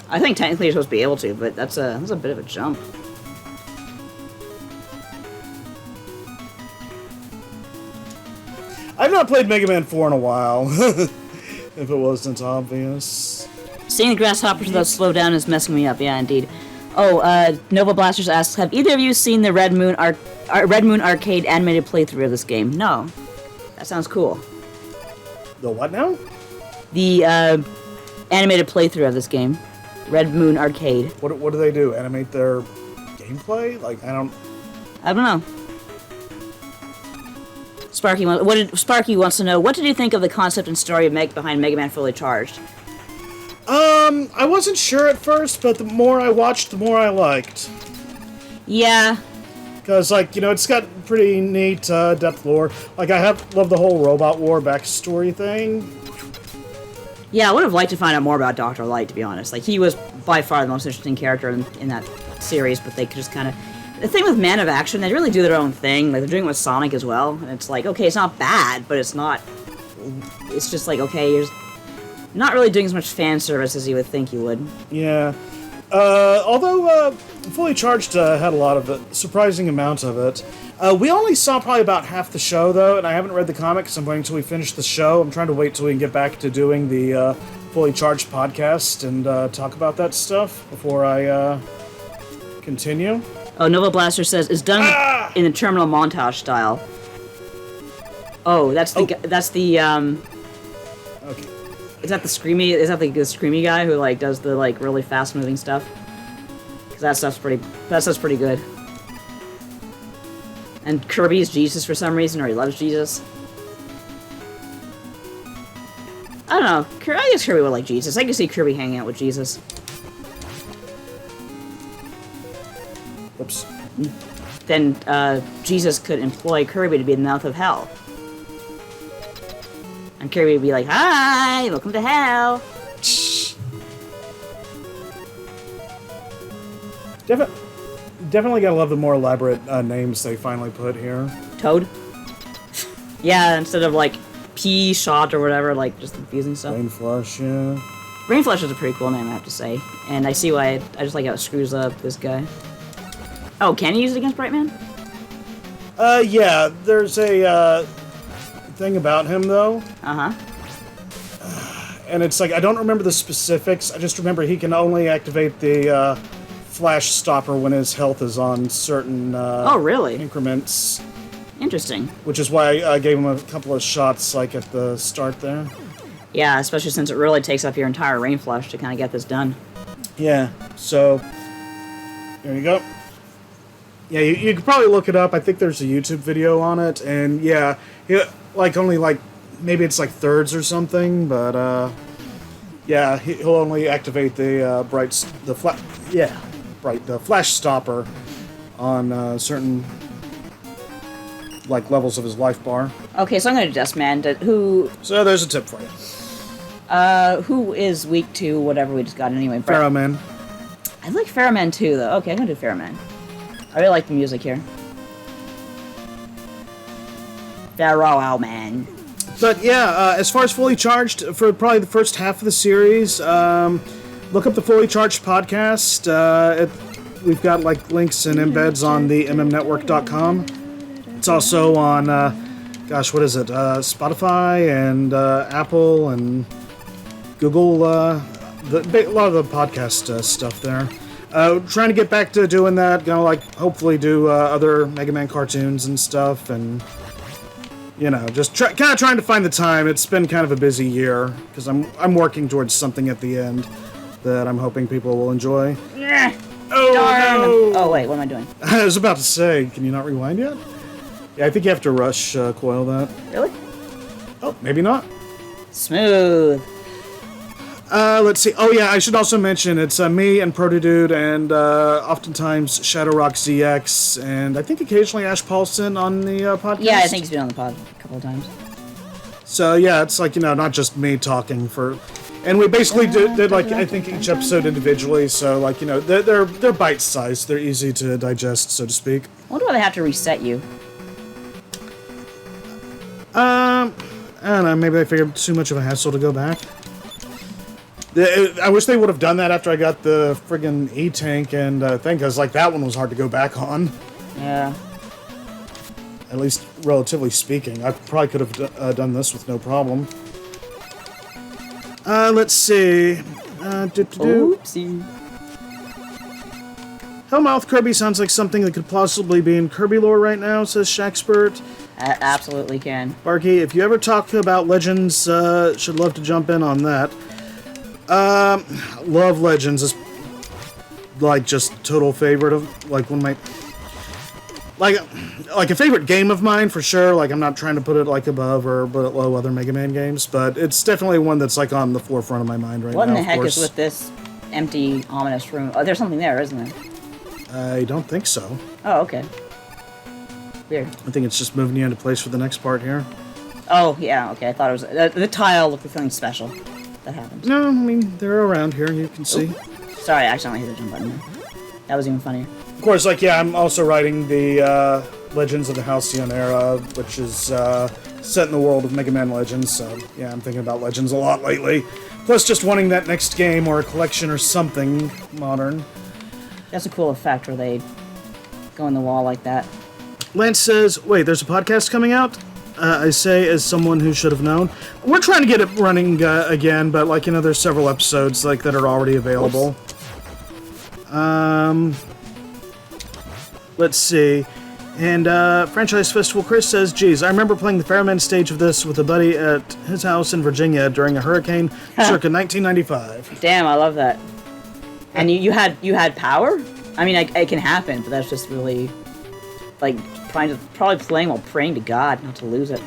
I think technically you're supposed to be able to, but that's a bit of a jump. I've not played Mega Man 4 in a while, if it wasn't obvious. Seeing the grasshoppers without slow down is messing me up, yeah, indeed. Oh, Nova Blasters asks, have either of you seen the Red Moon Arcade animated playthrough of this game? No. That sounds cool. The what now? The, animated playthrough of this game. Red Moon Arcade. What do they do? Animate their gameplay? Like, I don't know. Sparky wants to know, what did you think of the concept and story behind Mega Man Fully Charged? I wasn't sure at first, but the more I watched, the more I liked. Yeah. Because, like, you know, it's got pretty neat, depth lore. Like, love the whole Robot War backstory thing. Yeah, I would have liked to find out more about Dr. Light, to be honest. Like, he was by far the most interesting character in that series, but they could just kind of... The thing with Man of Action, they really do their own thing. Like, they're doing it with Sonic as well. And it's like, okay, it's not bad, but it's not... It's just like, okay, you're not really doing as much fan service as you would think you would. Yeah. Although, Fully Charged had a lot of it. Surprising amount of it. We only saw probably about half the show, though, and I haven't read the comics. I'm waiting until we finish the show. I'm trying to wait till we can get back to doing the Fully Charged podcast and talk about that stuff before I continue. Oh, Nova Blaster says, it's done in the terminal montage style. Oh, that's the... Okay. Is that the screamy guy who, like, does the, like, really fast-moving stuff? Because that stuff's pretty good. And Kirby is Jesus for some reason, or he loves Jesus. I don't know. I guess Kirby would like Jesus. I can see Kirby hanging out with Jesus. Oops. Then, Jesus could employ Kirby to be the mouth of hell. And Kirby would be like, hi, welcome to hell. Definitely gotta love the more elaborate names they finally put here. Toad? Yeah, instead of like Pea Shot or whatever, like just confusing stuff. Rainflush, yeah. Rainflush is a pretty cool name, I have to say. And I see why I just like how it screws up this guy. Oh, can you use it against Brightman? Yeah, there's a, thing about him, though. Uh-huh. And it's like, I don't remember the specifics. I just remember he can only activate the flash stopper when his health is on certain Oh, really? increments. Interesting. Which is why I gave him a couple of shots, like, at the start there. Yeah, especially since it really takes up your entire rain flush to kind of get this done. Yeah, so there you go. Yeah, you could probably look it up. I think there's a YouTube video on it, and yeah, only maybe it's like thirds or something, but yeah, he'll only activate the flash stopper on certain levels of his life bar. Okay, so I'm gonna just who. So there's a tip for you. Who is weak to whatever we just got anyway? Pharaoh Man. I like Pharaoh Man too, though. Okay, I'm gonna do Pharaoh Man. I really like the music here. Pharaoh Man. But yeah, as far as Fully Charged, for probably the first half of the series, look up the Fully Charged podcast. We've got links and embeds on the mmnetwork.com. It's also on, what is it? Spotify and Apple and Google. A lot of the podcast stuff there. Trying to get back to doing that. Gonna hopefully do other Mega Man cartoons and stuff, and just kind of trying to find the time. It's been kind of a busy year because I'm working towards something at the end that I'm hoping people will enjoy. Yeah. Oh Darn. no! Oh wait, what am I doing? I was about to say, can you not rewind yet? Yeah, I think you have to rush coil that. Really? Oh, maybe not. Smooth. Let's see. Oh yeah, I should also mention it's me and Protodude and oftentimes Shadowrock ZX and I think occasionally Ash Paulson on the podcast. Yeah, I think he's been on the pod a couple of times. So yeah, it's not just me talking for, and we basically did I think each episode individually. So they're bite sized. They're easy to digest, so to speak. I wonder why they have to reset you. I don't know. Maybe they figured too much of a hassle to go back. I wish they would have done that after I got the friggin' E-Tank and thing, because that one was hard to go back on. Yeah. At least relatively speaking. I probably could have done this with no problem. Let's see. Oopsie. Hellmouth Kirby sounds like something that could possibly be in Kirby lore right now, says Shaxpert. Absolutely can. Barky, if you ever talk about Legends, should love to jump in on that. Love Legends is just total favorite of one of my a favorite game of mine for sure. I'm not trying to put it above or below other Mega Man games, but it's definitely one that's on the forefront of my mind right now. What in the heck is with this empty, ominous room? Oh, there's something there, isn't there? I don't think so. Oh, okay. Weird. I think it's just moving you into place for the next part here. Oh, yeah, okay. I thought it was... the tile looked like something special. That happens. No, I mean, they're around here, you can see. Sorry, I accidentally hit the jump button there. That was even funnier. Of course, I'm also writing the Legends of the Halcyon era, which is set in the world of Mega Man Legends, so yeah, I'm thinking about Legends a lot lately. Plus just wanting that next game or a collection or something modern. That's a cool effect where they go in the wall like that. Lance says, wait, there's a podcast coming out? I say as someone who should have known. We're trying to get it running again, but there's several episodes that are already available. Let's see. And Franchise Festival Chris says, geez, I remember playing the Fairman stage of this with a buddy at his house in Virginia during a hurricane circa 1995. Damn, I love that. And you had power? I mean, it can happen, but that's just really probably playing while praying to God not to lose it.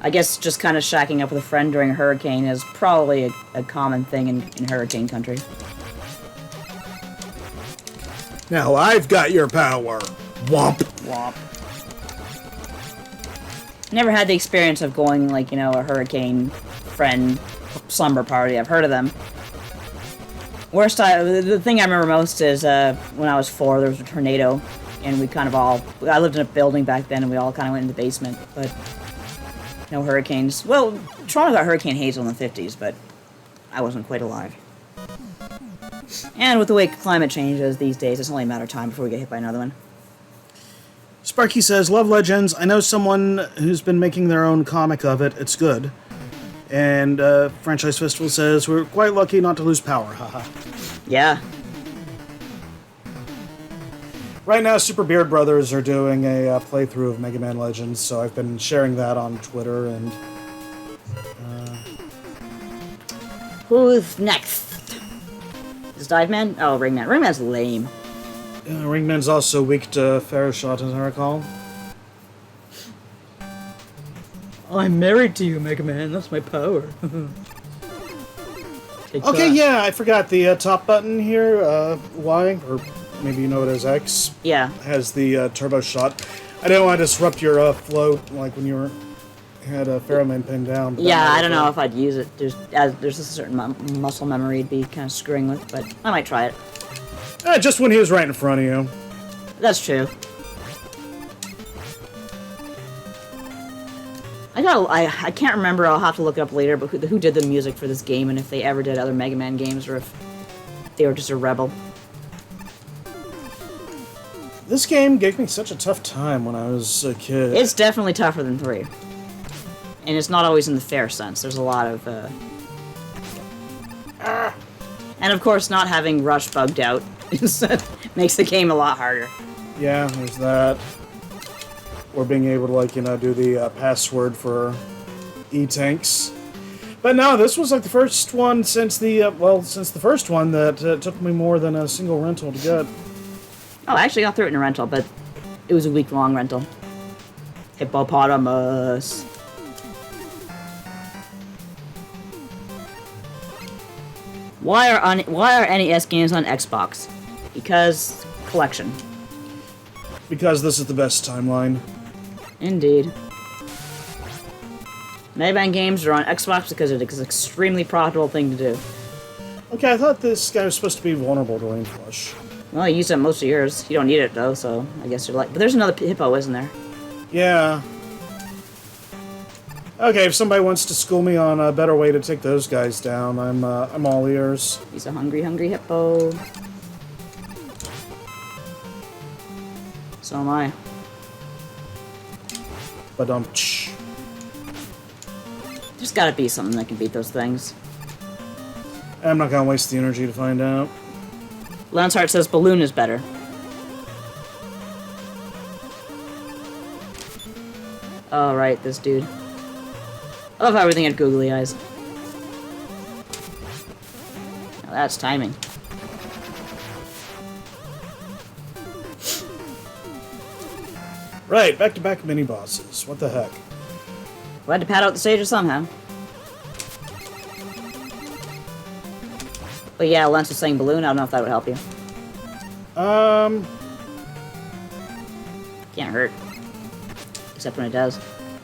I guess just kind of shacking up with a friend during a hurricane is probably a common thing in hurricane country. Now I've got your power. Womp. Womp. Never had the experience of going a hurricane friend slumber party. I've heard of them. The thing I remember most is when I was 4, there was a tornado, and I lived in a building back then, and we all kind of went in the basement, but no hurricanes. Well, Toronto got Hurricane Hazel in the 50s, but I wasn't quite alive. And with the way climate changes these days, it's only a matter of time before we get hit by another one. Sparky says, love Legends. I know someone who's been making their own comic of it. It's good. And Franchise Festival says, we're quite lucky not to lose power. Haha. Yeah. Right now, Super Beard Brothers are doing a playthrough of Mega Man Legends, so I've been sharing that on Twitter. And who's next? Is Diveman? Oh, Ringman. Ringman's lame. Ringman's also weak to Fair Shot, as I recall. I'm married to you, Mega Man. That's my power. Okay, yeah, I forgot the top button here, Y, or maybe you know it as X. Yeah. Has the turbo shot. I didn't want to disrupt your flow, like when you had a Pheromone pinned down. Yeah, I don't know if I'd use it. There's a certain muscle memory it'd be kind of screwing with, but I might try it. Just when he was right in front of you. That's true. I can't remember. I'll have to look it up later. But who did the music for this game, and if they ever did other Mega Man games, or if they were just a rebel. This game gave me such a tough time when I was a kid. It's definitely tougher than 3, and it's not always in the fair sense. There's a lot of. And of course, not having Rush bugged out makes the game a lot harder. Yeah, there's that. Or being able to, like, do the password for E-Tanks. But no, this was like the first one since the first one that took me more than a single rental to get. Oh, I actually got through it in a rental, but it was a week-long rental. Hippopotamus. Why are NES games on Xbox? Because collection. Because this is the best timeline. Indeed. Mega Man games are on Xbox because it is an extremely profitable thing to do. Okay, I thought this guy was supposed to be vulnerable to Rain Flush. Well, you use it most of yours. You don't need it though, so I guess you're like. But there's another hippo, isn't there? Yeah. Okay, if somebody wants to school me on a better way to take those guys down, I'm all ears. He's a hungry hippo. So am I. But There's gotta be something that can beat those things. I'm not gonna waste the energy to find out. Lanceheart says Balloon is better. Oh, right, this dude. I love how everything had googly eyes. Now that's timing. Right, back-to-back mini-bosses. What the heck? We had to pad out the stages somehow. But yeah, Lance was saying Balloon. I don't know if that would help you. Can't hurt. Except when it does.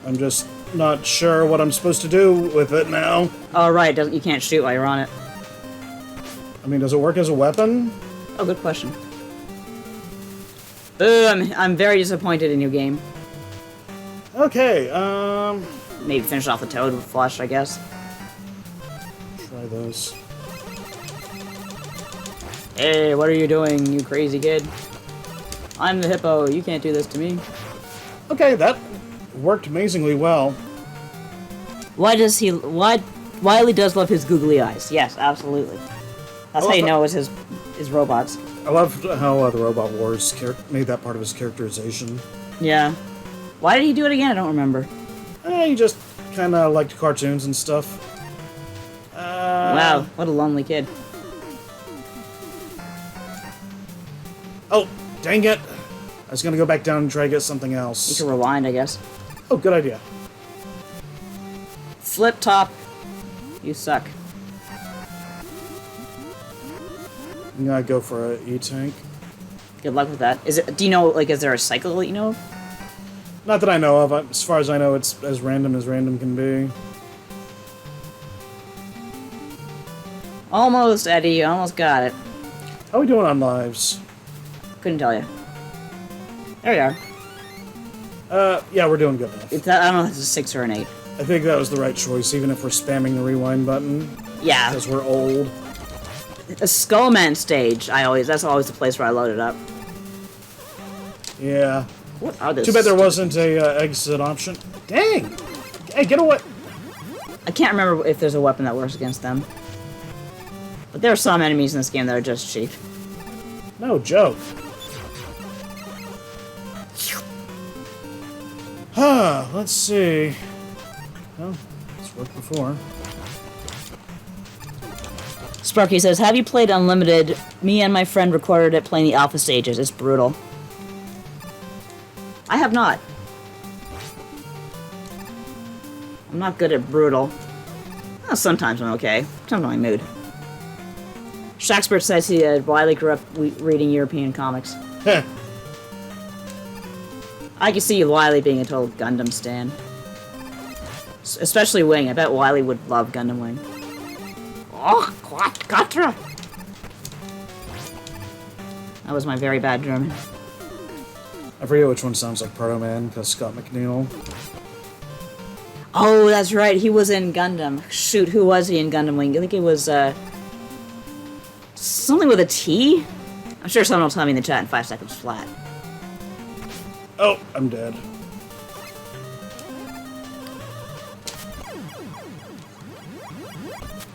I'm just not sure what I'm supposed to do with it now. Oh, right. You can't shoot while you're on it. I mean, does it work as a weapon? Oh, good question. Boo, I'm very disappointed in your game. Okay, Maybe finish off the Toad with Flush, I guess. try those. Hey, what are you doing, you crazy kid? I'm the hippo. You can't do this to me. Okay, that worked amazingly well. Wily does love his googly eyes. Yes, absolutely. That's how you know it's his robots. I love how the Robot Wars made that part of his characterization. Yeah. Why did he do it again? I don't remember. He just kind of liked cartoons and stuff. Wow, what a lonely kid. Oh, dang it! I was gonna go back down and try to get something You else. can rewind, I guess. Oh, good idea. Flip top. You suck. I'm gonna go for a E-Tank. Good luck with that. Do you know, like, is there a cycle that you know of? Not that I know of. As far as I know, it's as random can be. Almost, Eddie. You almost got it. How are we doing on lives? Couldn't tell you. There we are. Yeah, we're doing good enough. I don't know if it's a 6 or an 8. I think that was the right choice, even if we're spamming the rewind button. Yeah. Because we're old. A Skullman stage, that's always the place where I load it up. Yeah. What are those? Too bad there wasn't a exit option. Dang! Hey, get away! I can't remember if there's a weapon that works against them. But there are some enemies in this game that are just cheap. No joke. Huh, let's see. Well, it's worked before. Sparky says, have you played Unlimited? Me and my friend recorded it playing the alpha stages. It's brutal. I have not. I'm not good at brutal. Well, sometimes I'm okay. Depends on my mood. Shakespeare says he Wily grew up reading European comics. Heh. I can see Wily being a total Gundam stan. Especially Wing. I bet Wily would love Gundam Wing. Oh, Quatra! That was my very bad German. I forget which one sounds like Proto Man, because Scott McNeil. Oh, that's right. He was in Gundam. Shoot, who was he in Gundam Wing? I think it was, something with a T? I'm sure someone will tell me in the chat in 5 seconds flat. Oh, I'm dead.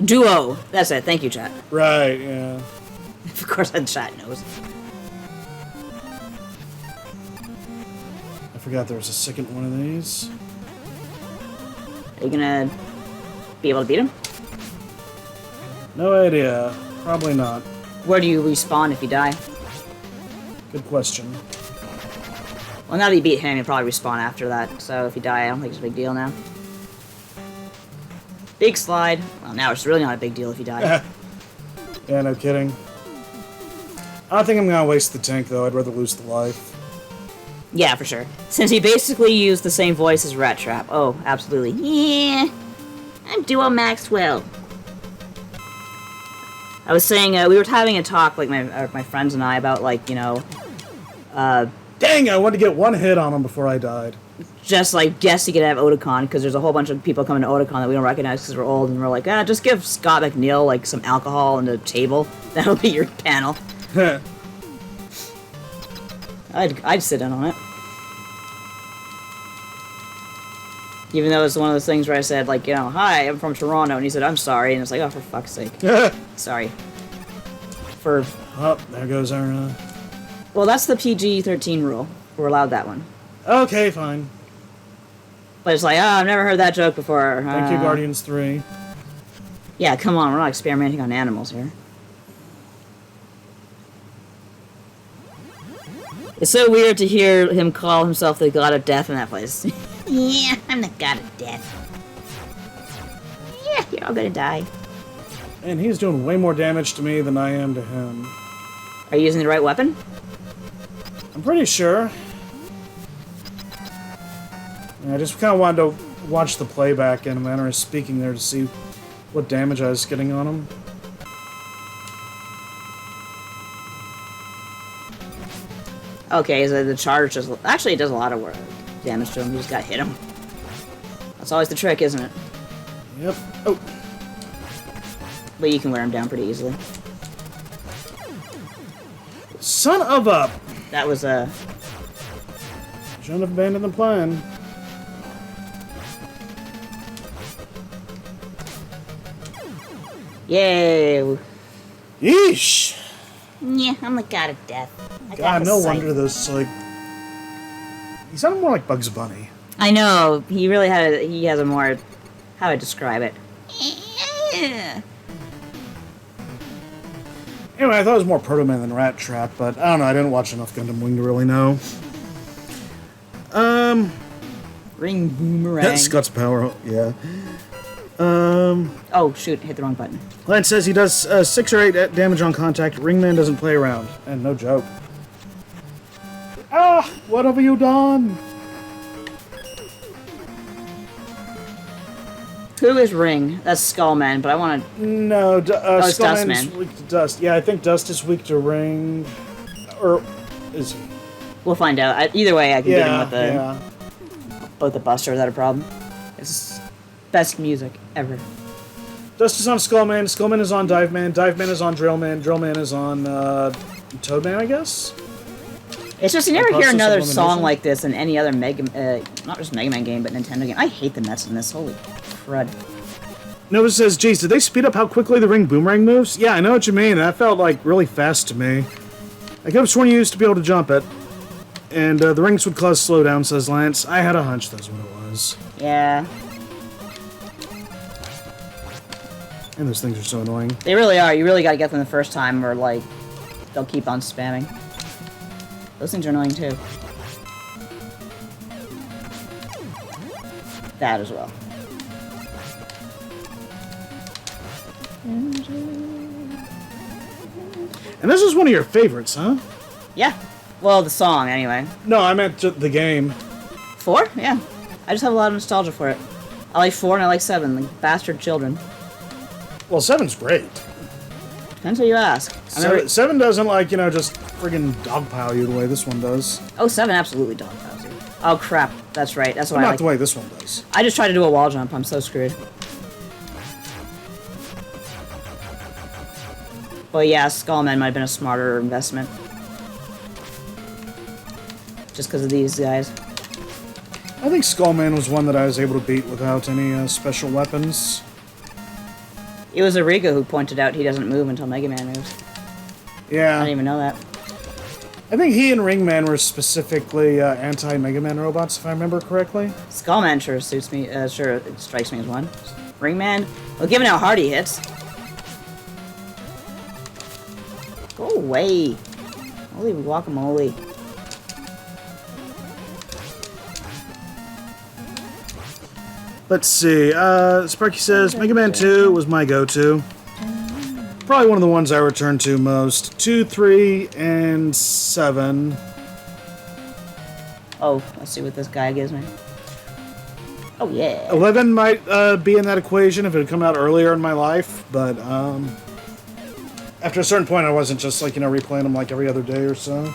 Duo. That's it. Thank you, chat. Right, yeah. Of course, the chat knows. I forgot there was a second one of these. Are you gonna be able to beat him? No idea. Probably not. Where do you respawn if you die? Good question. Well, now that you beat him, you'll probably respawn after that. So if you die, I don't think it's a big deal now. Big slide. Well, now it's really not a big deal if you die. Yeah, no kidding. I don't think I'm gonna waste the tank, though. I'd rather lose the life. Yeah, for sure. Since he basically used the same voice as Rat Trap. Oh, absolutely. Yeah, I'm Duo Maxwell. I was saying, we were having a talk, like, my friends and I, about, like, you know, Dang, I wanted to get one hit on him before I died. just, like, guess you could have Otakon, because there's a whole bunch of people coming to Otakon that we don't recognize because we're old, and we're like, just give Scott McNeil, like, some alcohol and a table. That'll be your panel. I'd sit in on it. Even though it's one of those things where I said, like, you know, hi, I'm from Toronto, and he said, I'm sorry, and it's like, oh, for fuck's sake. Sorry. Oh, there goes our, Well, that's the PG-13 rule. We're allowed that one. Okay, fine. But it's like, I've never heard that joke before. Thank you, Guardians 3. Yeah, come on, we're not experimenting on animals here. It's so weird to hear him call himself the god of death in that place. Yeah, I'm the god of death. Yeah, you're all gonna die. And he's doing way more damage to me than I am to him. Are you using the right weapon? I'm pretty sure. I just kind of wanted to watch the playback in a manner of speaking there to see what damage I was getting on him. Okay, so the charge does... Actually, it does a lot of work. Damage to him. You just gotta hit him. That's always the trick, isn't it? Yep. Oh. But you can wear him down pretty easily. Son of a... That was a... Shouldn't have abandoned the plan. Yay! Yeesh! Yeah, I'm the god of death. God, no wonder this, like... He sounded more like Bugs Bunny. I know. He really had a... He has a more... How do I describe it? Yeah. Anyway, I thought it was more Proto Man than Rat Trap, but I don't know, I didn't watch enough Gundam Wing to really know. Ring boomerang. That's Scott's power, yeah. Oh, shoot. Hit the wrong button. Lance says he does 6 or 8 damage on contact. Ringman doesn't play around. And no joke. Ah! What have you done? Who is Ring? That's Skullman, but I want to... No, it's Skullman's Dustman. weak to Dust. Yeah, I think Dust is weak to Ring. Or is he? We'll find out. Either way, I can get him with the... Yeah. Both the Buster without a problem. It's best music ever. Dust is on Skullman. Skullman is on Diveman. Diveman is on Drillman. Drillman is on Toadman, I guess? It's just you never hear process of another song elimination. like this in any other not just Mega Man game, but Nintendo game. I hate the Mets in this. Holy crud. Nova says, geez, did they speed up how quickly the ring boomerang moves? Yeah, I know what you mean. That felt like really fast to me. I could have sworn you used to be able to jump it. And the rings would cause slowdown, says Lance. I had a hunch that's what it was. Yeah. And those things are so annoying. They really are. You really gotta get them the first time, or, like, they'll keep on spamming. Those things are annoying, too. That as well. And this is one of your favorites, huh? Yeah. Well, the song, anyway. No, I meant the game. 4? Yeah. I just have a lot of nostalgia for it. I like 4 and I like 7, like bastard children. Well, 7's great. Depends who you ask. I remember, 7 doesn't, like, you know, just friggin' dogpile you the way this one does. oh, 7 absolutely dogpiles you. Oh, crap. That's right. That's why Not I like... the way this one does. I just tried to do a wall jump. I'm so screwed. But yeah, Skullman might have been a smarter investment. Just because of these guys. I think Skullman was one that I was able to beat without any special weapons. It was Ariga who pointed out he doesn't move until Mega Man moves. Yeah. I didn't even know that. I think he and Ringman were specifically anti-Mega Man robots, if I remember correctly. Skullman sure suits me, sure it strikes me as one. Ringman, well, given how hard he hits. Go away. Holy guacamole. Let's see. Sparky says, Mega Man 2 was my go-to. Probably one of the ones I return to most. 2, 3, and 7. Oh, let's see what this guy gives me. Oh, yeah. 11 might be in that equation if it had come out earlier in my life, but after a certain point I wasn't just, like, you know, replaying them like every other day or so.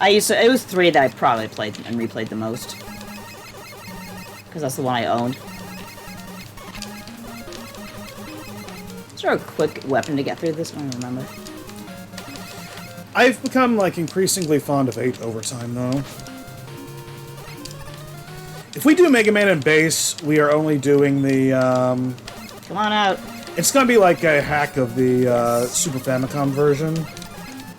It was 3 that I probably played and replayed the most. Because that's the one I owned. Is there a quick weapon to get through this one? I don't remember. I've become, like, increasingly fond of 8 over time, though. If we do Mega Man and Bass, we are only doing the, Come on out. It's gonna be like a hack of the Super Famicom version.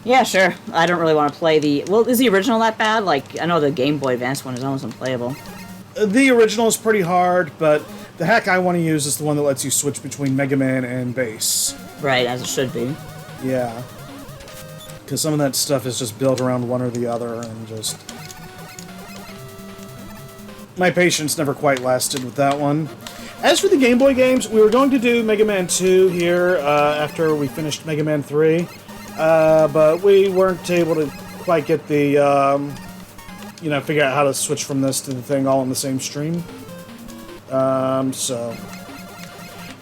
Yeah, sure. I don't really want to play the... Well, is the original that bad? Like, I know the Game Boy Advance one is almost unplayable. The original is pretty hard, but the hack I want to use is the one that lets you switch between Mega Man and Bass. Right, as it should be. Yeah. Because some of that stuff is just built around one or the other, and just... My patience never quite lasted with that one. As for the Game Boy games, we were going to do Mega Man 2 here after we finished Mega Man 3, but we weren't able to quite get the, you know, figure out how to switch from this to the thing all in the same stream. So...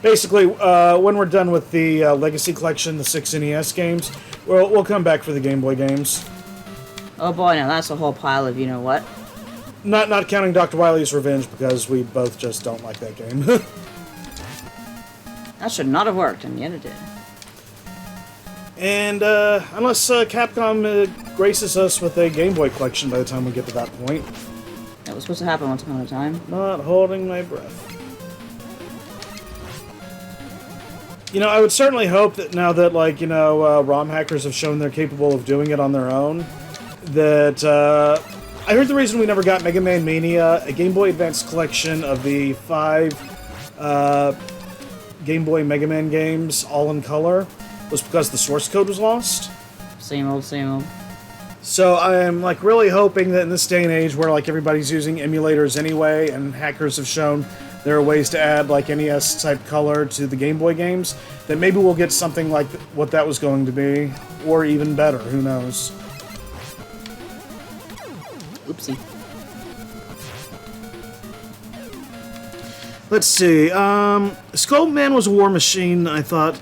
Basically, when we're done with the Legacy Collection, the 6 NES games, we'll come back for the Game Boy games. Oh boy, now that's a whole pile of you-know-what. Not counting Dr. Wily's Revenge, because we both just don't like that game. That should not have worked, and yet it did. And unless Capcom graces us with a Game Boy collection by the time we get to that point. That was supposed to happen once upon a time. Not holding my breath. You know, I would certainly hope that now that, like, you know, ROM hackers have shown they're capable of doing it on their own, that, I heard the reason we never got Mega Man Mania, a Game Boy Advance collection of the 5 Game Boy Mega Man games, all in color, was because the source code was lost. Same old, same old. So I'm, like, really hoping that in this day and age where, like, everybody's using emulators anyway, and hackers have shown there are ways to add, like, NES-type color to the Game Boy games, that maybe we'll get something like what that was going to be, or even better, who knows. Oopsie. Let's see, Skullman was a war machine, I thought.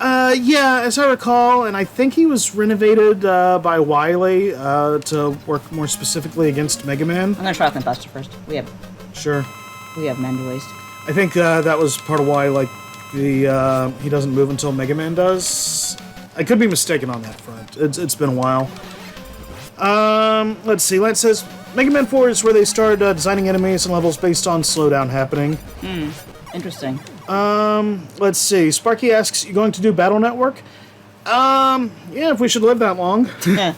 Yeah, as I recall, and I think he was renovated by Wily to work more specifically against Mega Man. I'm gonna try with my Buster first. We have men to waste. I think that was part of why, like, the he doesn't move until Mega Man does. I could be mistaken on that front. It's been a while. Let's see. Lance says Mega Man 4 is where they started designing enemies and levels based on slowdown happening. Interesting. Let's see. Sparky asks, you going to do Battle Network? Yeah, if we should live that long. Yeah.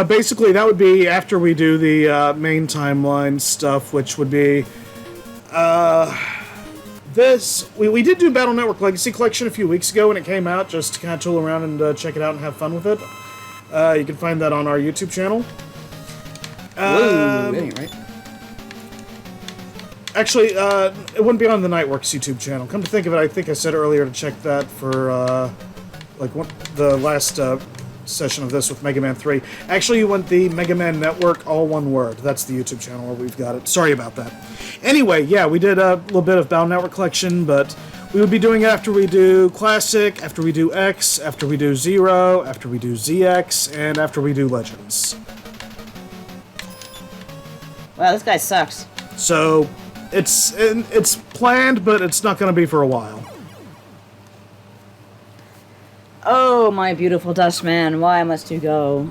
Basically, that would be after we do the main timeline stuff, which would be this. We did do Battle Network Legacy Collection a few weeks ago when it came out, just to kind of tool around and check it out and have fun with it. You can find that on our YouTube channel. Right. Actually, it wouldn't be on the Nightworks YouTube channel. Come to think of it, I think I said earlier to check that for the last session of this with Mega Man 3. Actually, you want the Mega Man Network, all one word. That's the YouTube channel where we've got it. Sorry about that. Anyway, yeah, we did a little bit of Battle Network Collection, but we would be doing it after we do Classic, after we do X, after we do Zero, after we do ZX, and after we do Legends. Wow, this guy sucks. So, it's planned, but it's not going to be for a while. Oh, my beautiful Dustman, why must you go?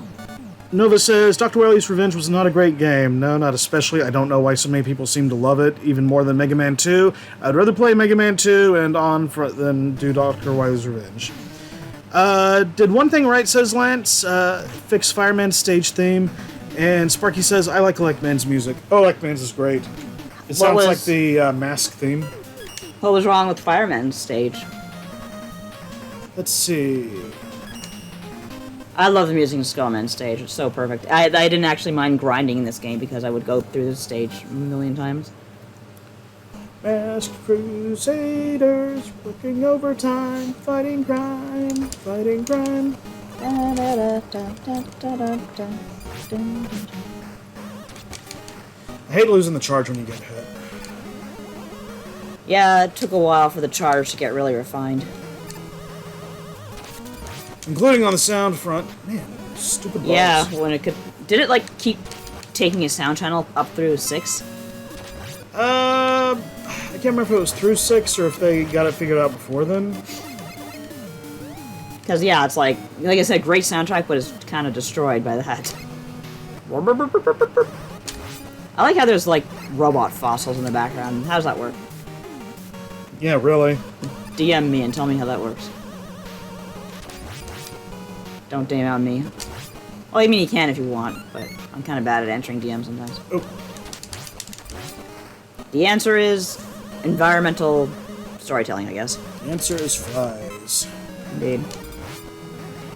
Nova says, Dr. Wily's Revenge was not a great game. No, not especially. I don't know why so many people seem to love it, even more than Mega Man 2. I'd rather play Mega Man 2 and than do Dr. Wily's Revenge. Did one thing right, says Lance. Fix Fireman's stage theme. And Sparky says, I like Electman's music. Oh, Electman's is great. It sounds like the Mask theme. What was wrong with Fireman's stage? Let's see. I love the music in Skullman's stage. It's so perfect. I didn't actually mind grinding in this game because I would go through the stage a million times. Masked Crusaders, working overtime, fighting crime, fighting crime. I hate losing the charge when you get hit. Yeah, it took a while for the charge to get really refined. Including on the sound front. Man, stupid bugs. Yeah, when it could... Did it, like, keep taking a sound channel up through 6? I can't remember if it was through 6 or if they got it figured out before then. Because, yeah, it's like I said, great soundtrack, but it's kind of destroyed by that. I like how there's, like, robot fossils in the background. How does that work? Yeah, really. DM me and tell me how that works. Don't DM on me. Well, I mean, you can if you want, but I'm kind of bad at answering DMs sometimes. Oh. The answer is environmental storytelling, I guess. The answer is flies. Indeed.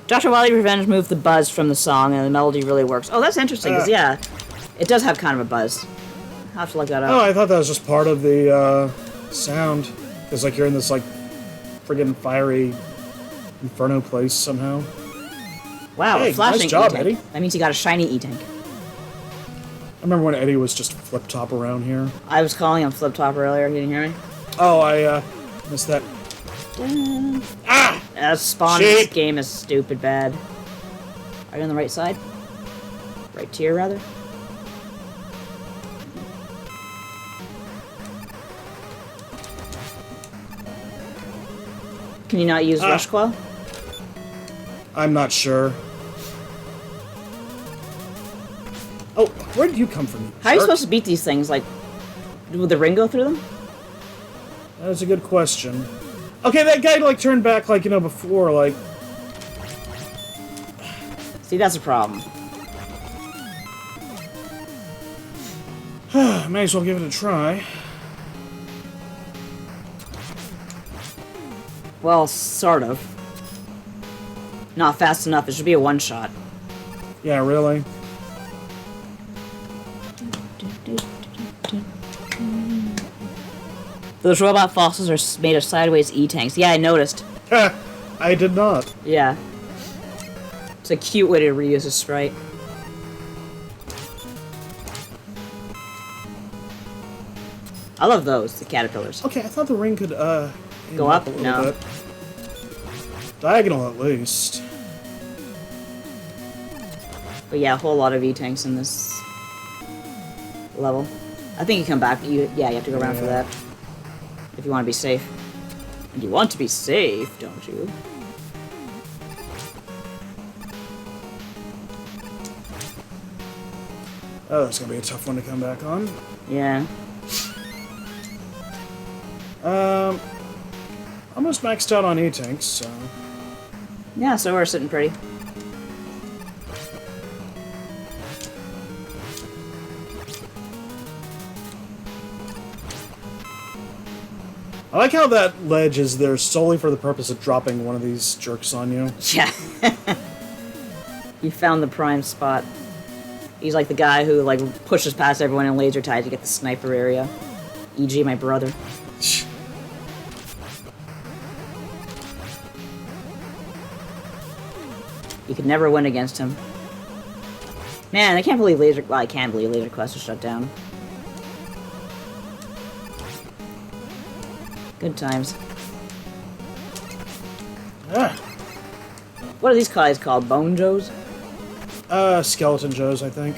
Dr. Wily Revenge moved the buzz from the song, and the melody really works. Oh, that's interesting, because, yeah, it does have kind of a buzz. I'll have to look that up. Oh, I thought that was just part of the sound. Because, like, you're in this, like, friggin' fiery inferno place somehow. Wow, hey, a flashing nice job, E-tank. Eddie. That means you got a shiny E-tank. I remember when Eddie was just flip-top around here. I was calling him flip-top earlier. You didn't hear me? Oh, I missed that. Ah! Spawn in this game is stupid bad. Are you on the right side? Right tier, rather? Can you not use Rush Coil? I'm not sure. Oh, where did you come from? How are you supposed to beat these things? Like, would the ring go through them? That's a good question. Okay, that guy, like, turned back, like, you know, before, like... See, that's a problem. Might as well give it a try. Well, sort of. Not fast enough. It should be a one-shot. Yeah, really? Those robot fossils are made of sideways E-tanks. Yeah, I noticed. I did not. Yeah. It's a cute way to reuse a sprite. I love those, the caterpillars. Okay, I thought the ring could, Go up? a little No. bit. Diagonal, at least. But yeah, a whole lot of E-tanks in this level. I think you come back, you have to go around for that. If you want to be safe. And you want to be safe, don't you? Oh, that's gonna be a tough one to come back on. Yeah. Almost maxed out on E-Tanks, so... Yeah, so we're sitting pretty. I like how that ledge is there solely for the purpose of dropping one of these jerks on you. Yeah. You found the prime spot. He's like the guy who like pushes past everyone in laser tag to get the sniper area. E.g. my brother. You could never win against him. Man, I can't believe well, I can believe Laser Quest is shut down. Good times. Ah. What are these guys called? Bone Joes? Skeleton Joes, I think.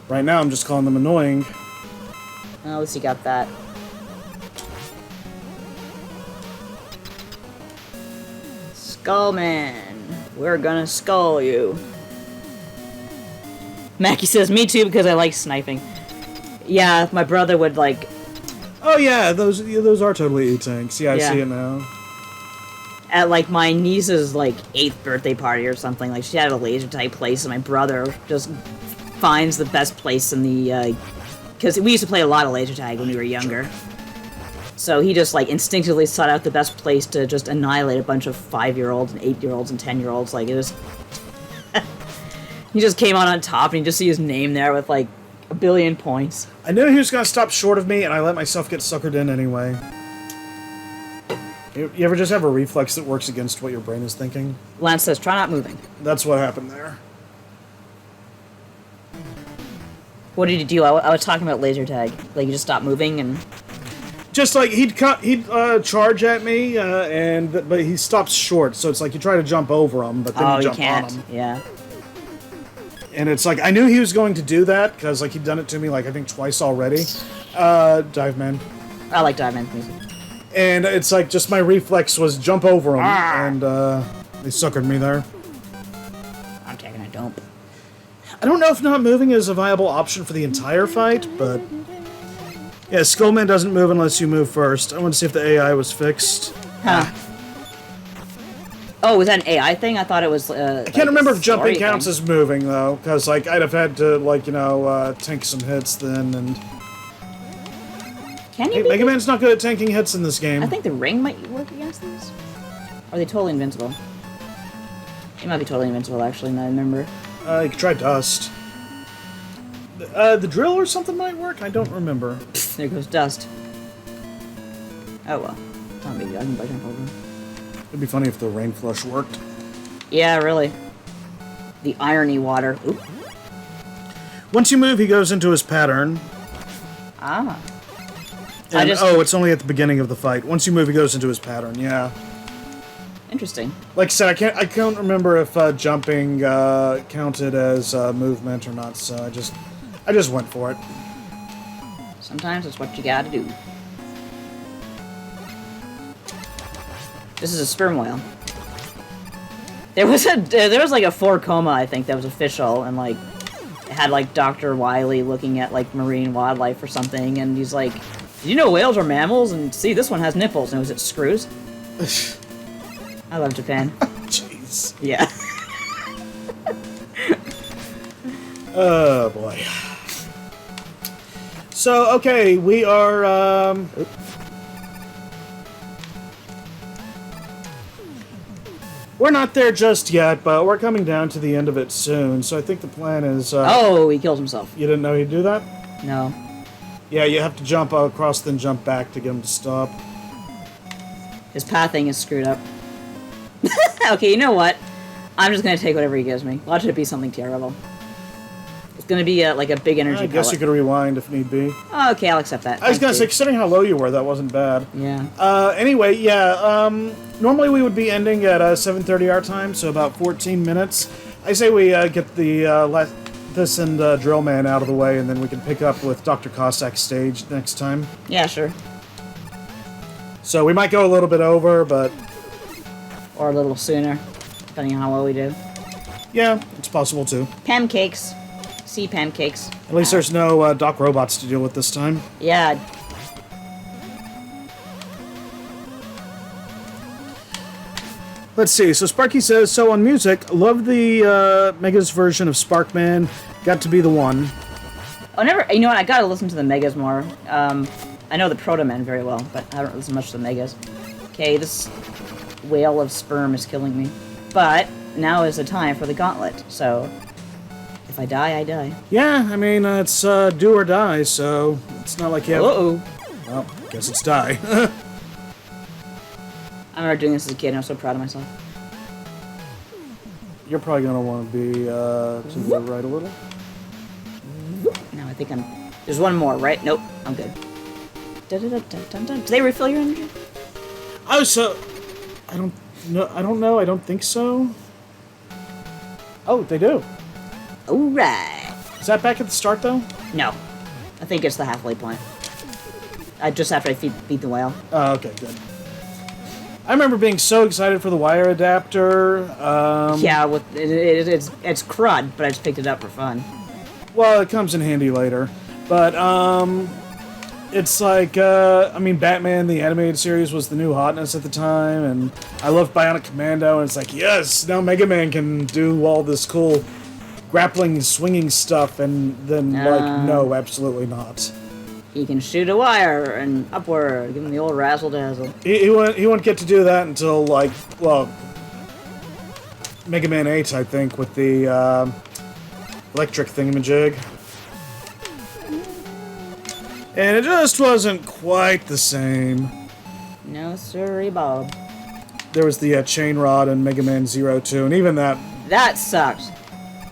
Right now, I'm just calling them annoying. Oh, at least you got that. Skullman, we're gonna skull you. Mackie says, me too, because I like sniping. Yeah, my brother would like... Oh yeah, those are totally E-Tanks. Yeah, I see it now. At like my niece's like 8th birthday party or something, like she had a laser type place, and my brother just finds the best place in the... Because we used to play a lot of laser tag when we were younger. So he just, like, instinctively sought out the best place to just annihilate a bunch of 5-year-olds and 8-year-olds and 10-year-olds. Like, it was... He just came out on top, and you just see his name there with, like, 1 billion points. I knew he was going to stop short of me, and I let myself get suckered in anyway. You ever just have a reflex that works against what your brain is thinking? Lance says, try not moving. That's what happened there. What did you do? I was talking about laser tag. Like, you just stop moving and... Just like he'd charge at me, but he stops short. So it's like you try to jump over him, but then you jump on him. Yeah. And it's like I knew he was going to do that because like he'd done it to me like I think twice already. Dive Man. I like Dive Man's music. And it's like just my reflex was jump over him, and they suckered me there. I'm taking a dump. I don't know if not moving is a viable option for the entire fight, but... Yeah, Skullman doesn't move unless you move first. I want to see if the AI was fixed. Huh. Oh, was that an AI thing? I thought it was, I can't remember if jumping counts as moving, though, because, like, I'd have had to, like, you know, tank some hits then, and... Can you Hey, Mega Man's not good at tanking hits in this game. I think the ring might work against these. Or are they totally invincible? They might be totally invincible, actually, now I remember. You could try Dust. The drill or something might work? I don't remember. There goes Dust. Oh well. It's not a big deal. I can jump over him. It'd be funny if the rain flush worked. Yeah, really. The irony water. Oop. Once you move, he goes into his pattern. Ah. And, it's only at the beginning of the fight. Once you move, he goes into his pattern, yeah. Interesting. Like I said, I can't remember if jumping counted as movement or not, so I just went for it. Sometimes it's what you gotta do. This is a sperm whale. There was like a 4 coma, I think, that was official, and like it had like Dr. Wily looking at like marine wildlife or something, and he's like, "Did you know whales are mammals? And see, this one has nipples." And was it screws? I love Japan. Jeez. Yeah. Oh boy. So okay, we are. We're not there just yet, but we're coming down to the end of it soon. So I think the plan is. Oh, he killed himself. You didn't know he'd do that? No. Yeah, you have to jump across, then jump back to get him to stop. His pathing is screwed up. Okay, you know what? I'm just gonna take whatever he gives me. Watch it be something terrible. It's gonna be like a big energy. I guess you could rewind if need be. Oh, okay, I'll accept that. I was gonna say, considering how low you were, that wasn't bad. Yeah. Anyway, yeah. Normally we would be ending at 7:30 our time, so about 14 minutes. I say we get the this and Drill Man out of the way, and then we can pick up with Dr. Cossack's stage next time. Yeah, sure. So we might go a little bit over, but... Or a little sooner, depending on how well we do. Yeah, it's possible too. Pancakes. Sea pancakes. At least there's no Doc robots to deal with this time. Yeah. Let's see. So Sparky says, so on music, love the Megas version of Sparkman. Got to be the one. Oh, never. You know what? I gotta listen to the Megas more. I know the Proto Men very well, but I don't listen much to the Megas. Okay, this whale of sperm is killing me. But now is the time for the gauntlet. So if I die, I die. Yeah, I mean, it's do or die, so it's not like you have... Uh-oh. Well, I guess it's die. I remember doing this as a kid, and I was so proud of myself. You're probably going to want to be to the right a little. No, I think I'm... There's one more, right? Nope, I'm good. Do they refill your energy? Oh, so... I don't know. I don't think so. Oh, they do. Alright. Is that back at the start, though? No. I think it's the halfway point. Just after I beat the whale. Oh, okay, good. I remember being so excited for the wire adapter. Yeah, it's crud, but I just picked it up for fun. Well, it comes in handy later. But, it's like, I mean, Batman, the animated series, was the new hotness at the time, and I loved Bionic Commando, and it's like, yes, now Mega Man can do all this cool grappling, swinging stuff, and then, like, no, absolutely not. He can shoot a wire and upward, give him the old razzle-dazzle. He won't get to do that until, like, well, Mega Man 8, I think, with the electric thingamajig. And it just wasn't quite the same. No sirree, Bob. There was the chain rod in Mega Man Zero 2, and even that... That sucked.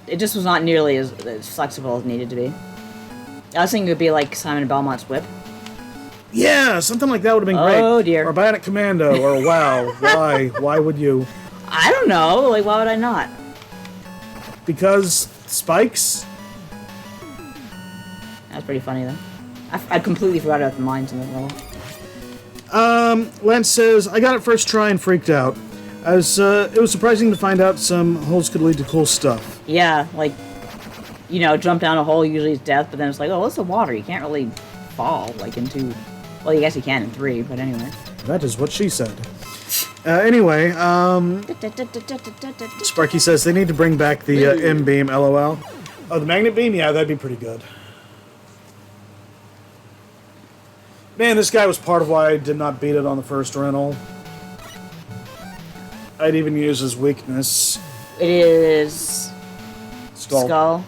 It just was not nearly as flexible as it needed to be. I was thinking it would be like Simon Belmont's whip. Yeah, something like that would have been great. Oh, dear. Or Bionic Commando, or WoW. Why? Why would you? I don't know. Like, why would I not? Because spikes? That's pretty funny, though. I completely forgot about the mines in the level. Lance says, I got it first try and freaked out. It was surprising to find out some holes could lead to cool stuff. Yeah, like, you know, jump down a hole usually is death, but then it's like, oh, what's the water? You can't really fall, like, into... Well, I guess you can in 3, but anyway. That is what she said. Anyway, Sparky says they need to bring back the M-beam, LOL. Oh, the magnet beam? Yeah, that'd be pretty good. Man, this guy was part of why I did not beat it on the first rental. I'd even use his weakness. It is... Skull.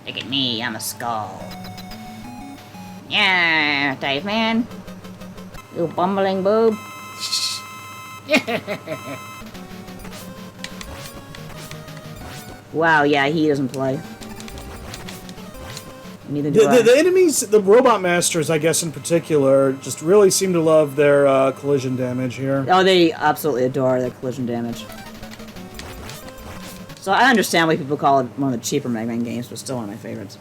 Look at me, I'm a skull. Yeah, Dave man. You bumbling boob. Wow, yeah, he doesn't play. Neither do I. The enemies, the robot masters, I guess in particular, just really seem to love their collision damage here. Oh, they absolutely adore their collision damage. So I understand why people call it one of the cheaper Mega Man games, but still one of my favorites.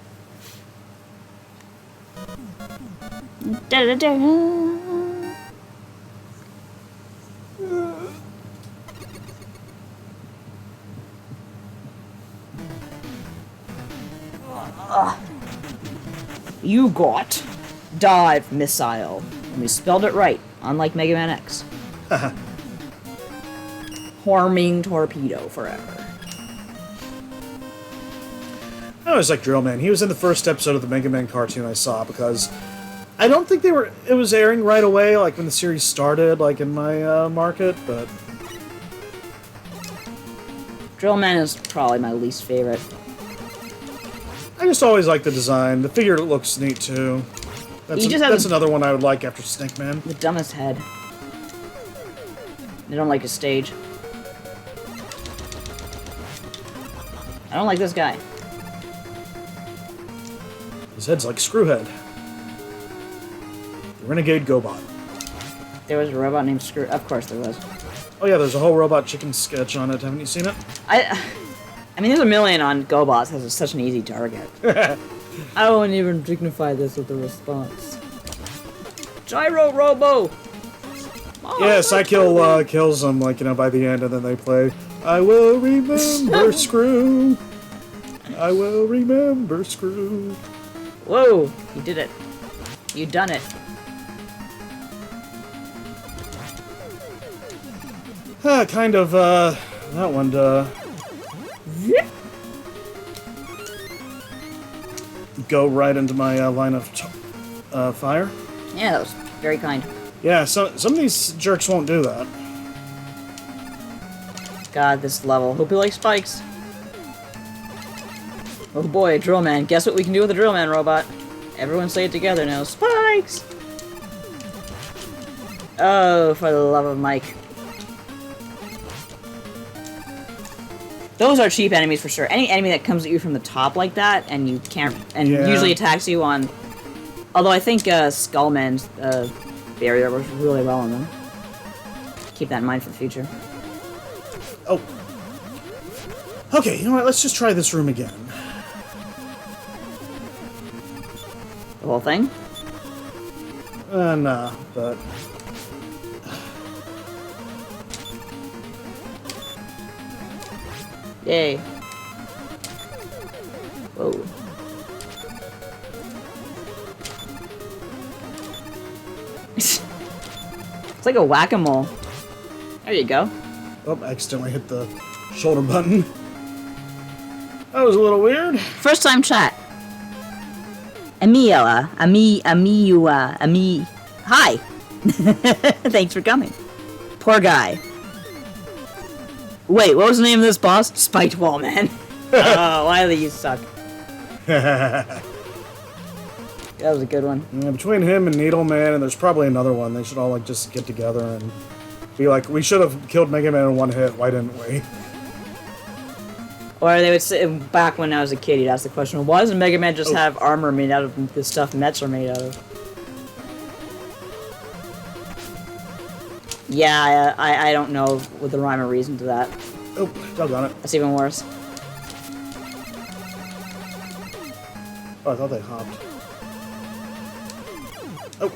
You got dive missile. And we spelled it right, unlike Mega Man X. Harming torpedo forever. I always like Drill Man. He was in the first episode of the Mega Man cartoon I saw because I don't think it was airing right away, like when the series started, like in my market, but... Drillman is probably my least favorite. I just always like the design. The figure looks neat, too. That's another one I would like after Snake Man. The dumbest head. I don't like his stage. I don't like this guy. His head's like Screwhead. The Renegade Gobot. There was a robot named Screw... Of course there was. Oh yeah, there's a whole Robot Chicken sketch on it. Haven't you seen it? I mean, there's a million on GoBots. Has such an easy target. I won't even dignify this with a response. Gyro Robo! Yeah, Psykill kills them, like, you know, by the end, and then they play, I will remember Screw. I will remember Screw. Whoa, you did it. You done it. Kind of, that one, Zip. go right into my line of fire. Yeah, that was very kind. Yeah, some of these jerks won't do that. God, this level. Hope you like spikes. Oh boy, Drill Man. Guess what we can do with a Drill Man robot? Everyone say it together now. Spikes! Oh, for the love of Mike. Those are cheap enemies for sure. Any enemy that comes at you from the top like that, and you can't, and usually attacks you on. Although I think Skullman's barrier works really well on them. Keep that in mind for the future. Oh. Okay, you know what? Let's just try this room again. The whole thing? Nah, but... Yay. Whoa. It's like a whack-a-mole. There you go. Oh, I accidentally hit the shoulder button. That was a little weird. First time chat. Hi. Thanks for coming. Poor guy. Wait, what was the name of this boss? Spiked Wall Man. Oh, Wily, you suck. That was a good one. Yeah, between him and Needle Man, and there's probably another one, they should all like just get together and be like, we should have killed Mega Man in one hit, why didn't we? Or they would say, back when I was a kid, he'd ask the question, why doesn't Mega Man just have armor made out of the stuff Mets are made out of? Yeah, I don't know what the rhyme or reason to that. Oh, doggone it. That's even worse. Oh, I thought they hopped. Oh.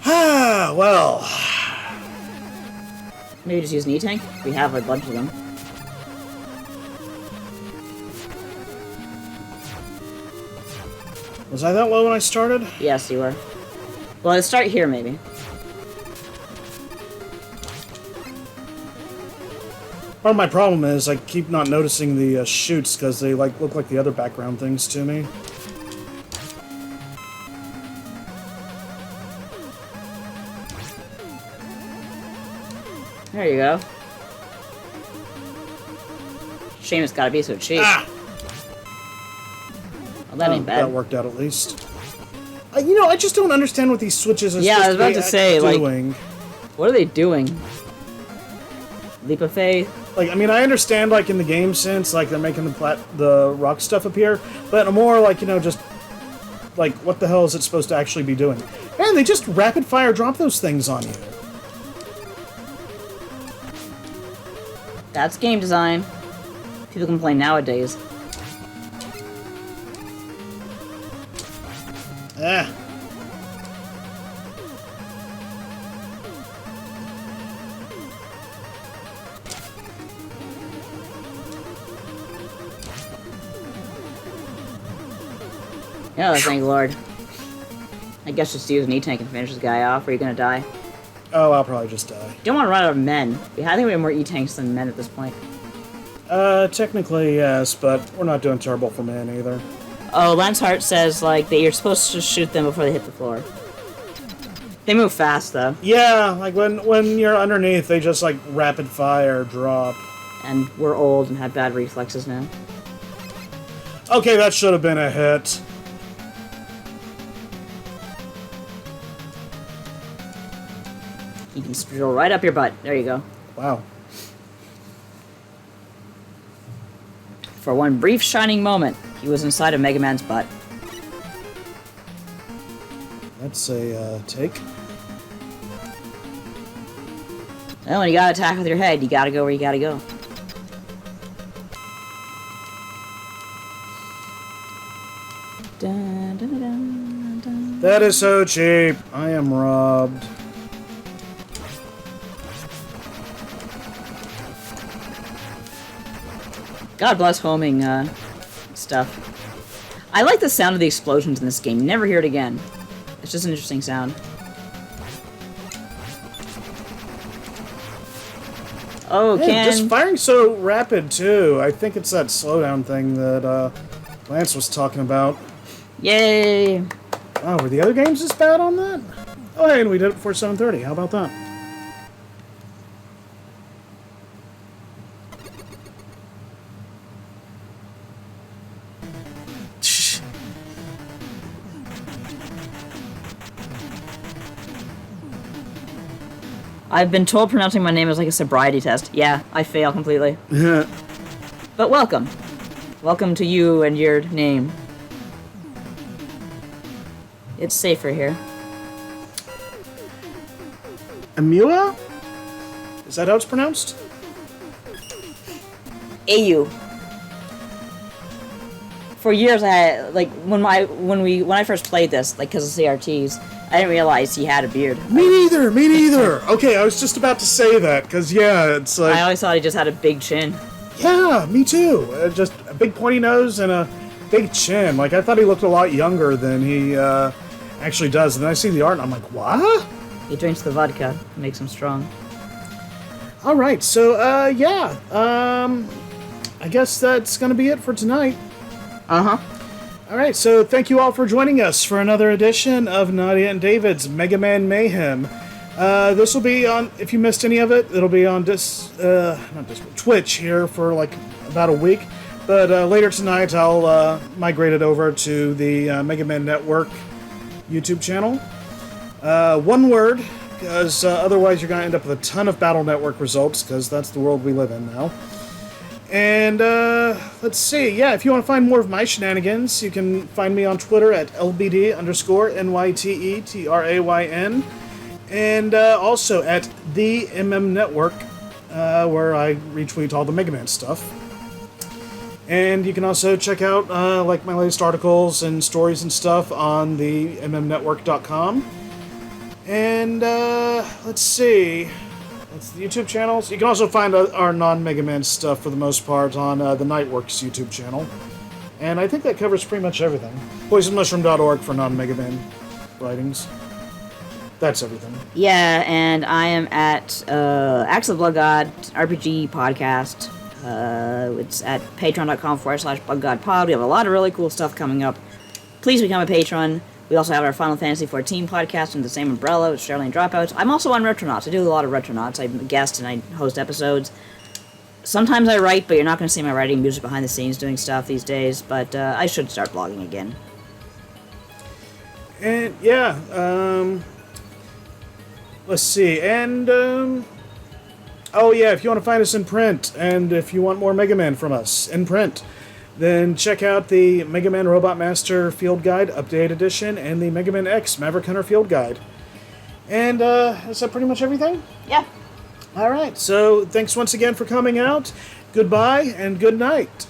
Ah, well. Maybe just use an E-Tank? We have a bunch of them. Was I that low when I started? Yes, you were. Well, let's start here, maybe. Part of my problem is I keep not noticing the chutes because they like look like the other background things to me. There you go. Shame it's gotta be so cheap. Ah! Well, that ain't bad. That worked out at least. You know, I just don't understand what these switches are Yeah, I was about to say, like, doing. what are they doing? Leap of faith? Like, I mean, I understand, like, in the game sense, like, they're making the rock stuff appear, but more, like, you know, just, like, what the hell is it supposed to actually be doing? Man, they just rapid-fire drop those things on you. That's game design. People complain nowadays. Ah. Yeah, thank Lord. I guess just use an E-Tank and finish this guy off, or you're gonna die. Oh, I'll probably just die. You don't want to run out of men. I think we have more E-Tanks than men at this point. Technically, yes, but we're not doing terrible for man either. Oh, Lance Hart says, like, that you're supposed to shoot them before they hit the floor. They move fast, though. Yeah, like, when you're underneath, they just, like, rapid-fire drop. And we're old and have bad reflexes now. Okay, that should have been a hit. You can drill right up your butt. There you go. Wow. For one brief shining moment, he was inside of Mega Man's butt. That's a, take. Well, when you gotta attack with your head, you gotta go where you gotta go. Dun, dun, dun, dun, dun. That is so cheap. I am robbed. God bless homing stuff. I like the sound of the explosions in this game. You never hear it again. It's just an interesting sound. Oh, yeah, just firing so rapid, too. I think it's that slowdown thing that Lance was talking about. Yay! Oh, were the other games this bad on that? Oh, hey, and we did it before 7:30. How about that? I've been told pronouncing my name is like a sobriety test. Yeah, I fail completely. But welcome. Welcome to you and your name. It's safer here. Amua? Is that how it's pronounced? AU. For years, I had, like, when I first played this, like, because of CRTs, I didn't realize he had a beard. Me neither. Okay, I was just about to say that, because, yeah, it's like... I always thought he just had a big chin. Yeah, me too. Just a big pointy nose and a big chin. Like, I thought he looked a lot younger than he actually does. And then I see the art, and I'm like, what? He drinks the vodka. It makes him strong. All right, so, yeah. I guess that's going to be it for tonight. Uh-huh. All right, so thank you all for joining us for another edition of Nadia and David's Mega Man Mayhem. This will be on, if you missed any of it, it'll be on Twitch here for like about a week. But later tonight, I'll migrate it over to the Mega Man Network YouTube channel. One word, because otherwise you're going to end up with a ton of Battle Network results, because that's the world we live in now. And, let's see, yeah, if you want to find more of my shenanigans, you can find me on Twitter at LBD_NYTETRAYN, and also at the MM Network, where I retweet all the Mega Man stuff. And you can also check out, like, my latest articles and stories and stuff on the mmnetwork.com. And, let's see... It's the YouTube channels. You can also find our non-Mega Man stuff, for the most part, on the Nightworks YouTube channel. And I think that covers pretty much everything. PoisonMushroom.org for non-Mega Man writings. That's everything. Yeah, and I am at Axe of the Blood God RPG Podcast. It's at patreon.com/BloodGodPod. We have a lot of really cool stuff coming up. Please become a patron. We also have our Final Fantasy XIV podcast under the same umbrella with Sterling Dropouts. I'm also on Retronauts. I do a lot of Retronauts. I'm a guest and I host episodes. Sometimes I write, but you're not going to see my writing music behind the scenes doing stuff these days, but I should start blogging again. And, yeah, let's see, and, oh yeah, if you want to find us in print, and if you want more Mega Man from us in print, then check out the Mega Man Robot Master Field Guide, Updated Edition, and the Mega Man X Maverick Hunter Field Guide. And, is that pretty much everything? Yeah. Alright, so thanks once again for coming out. Goodbye, and good night.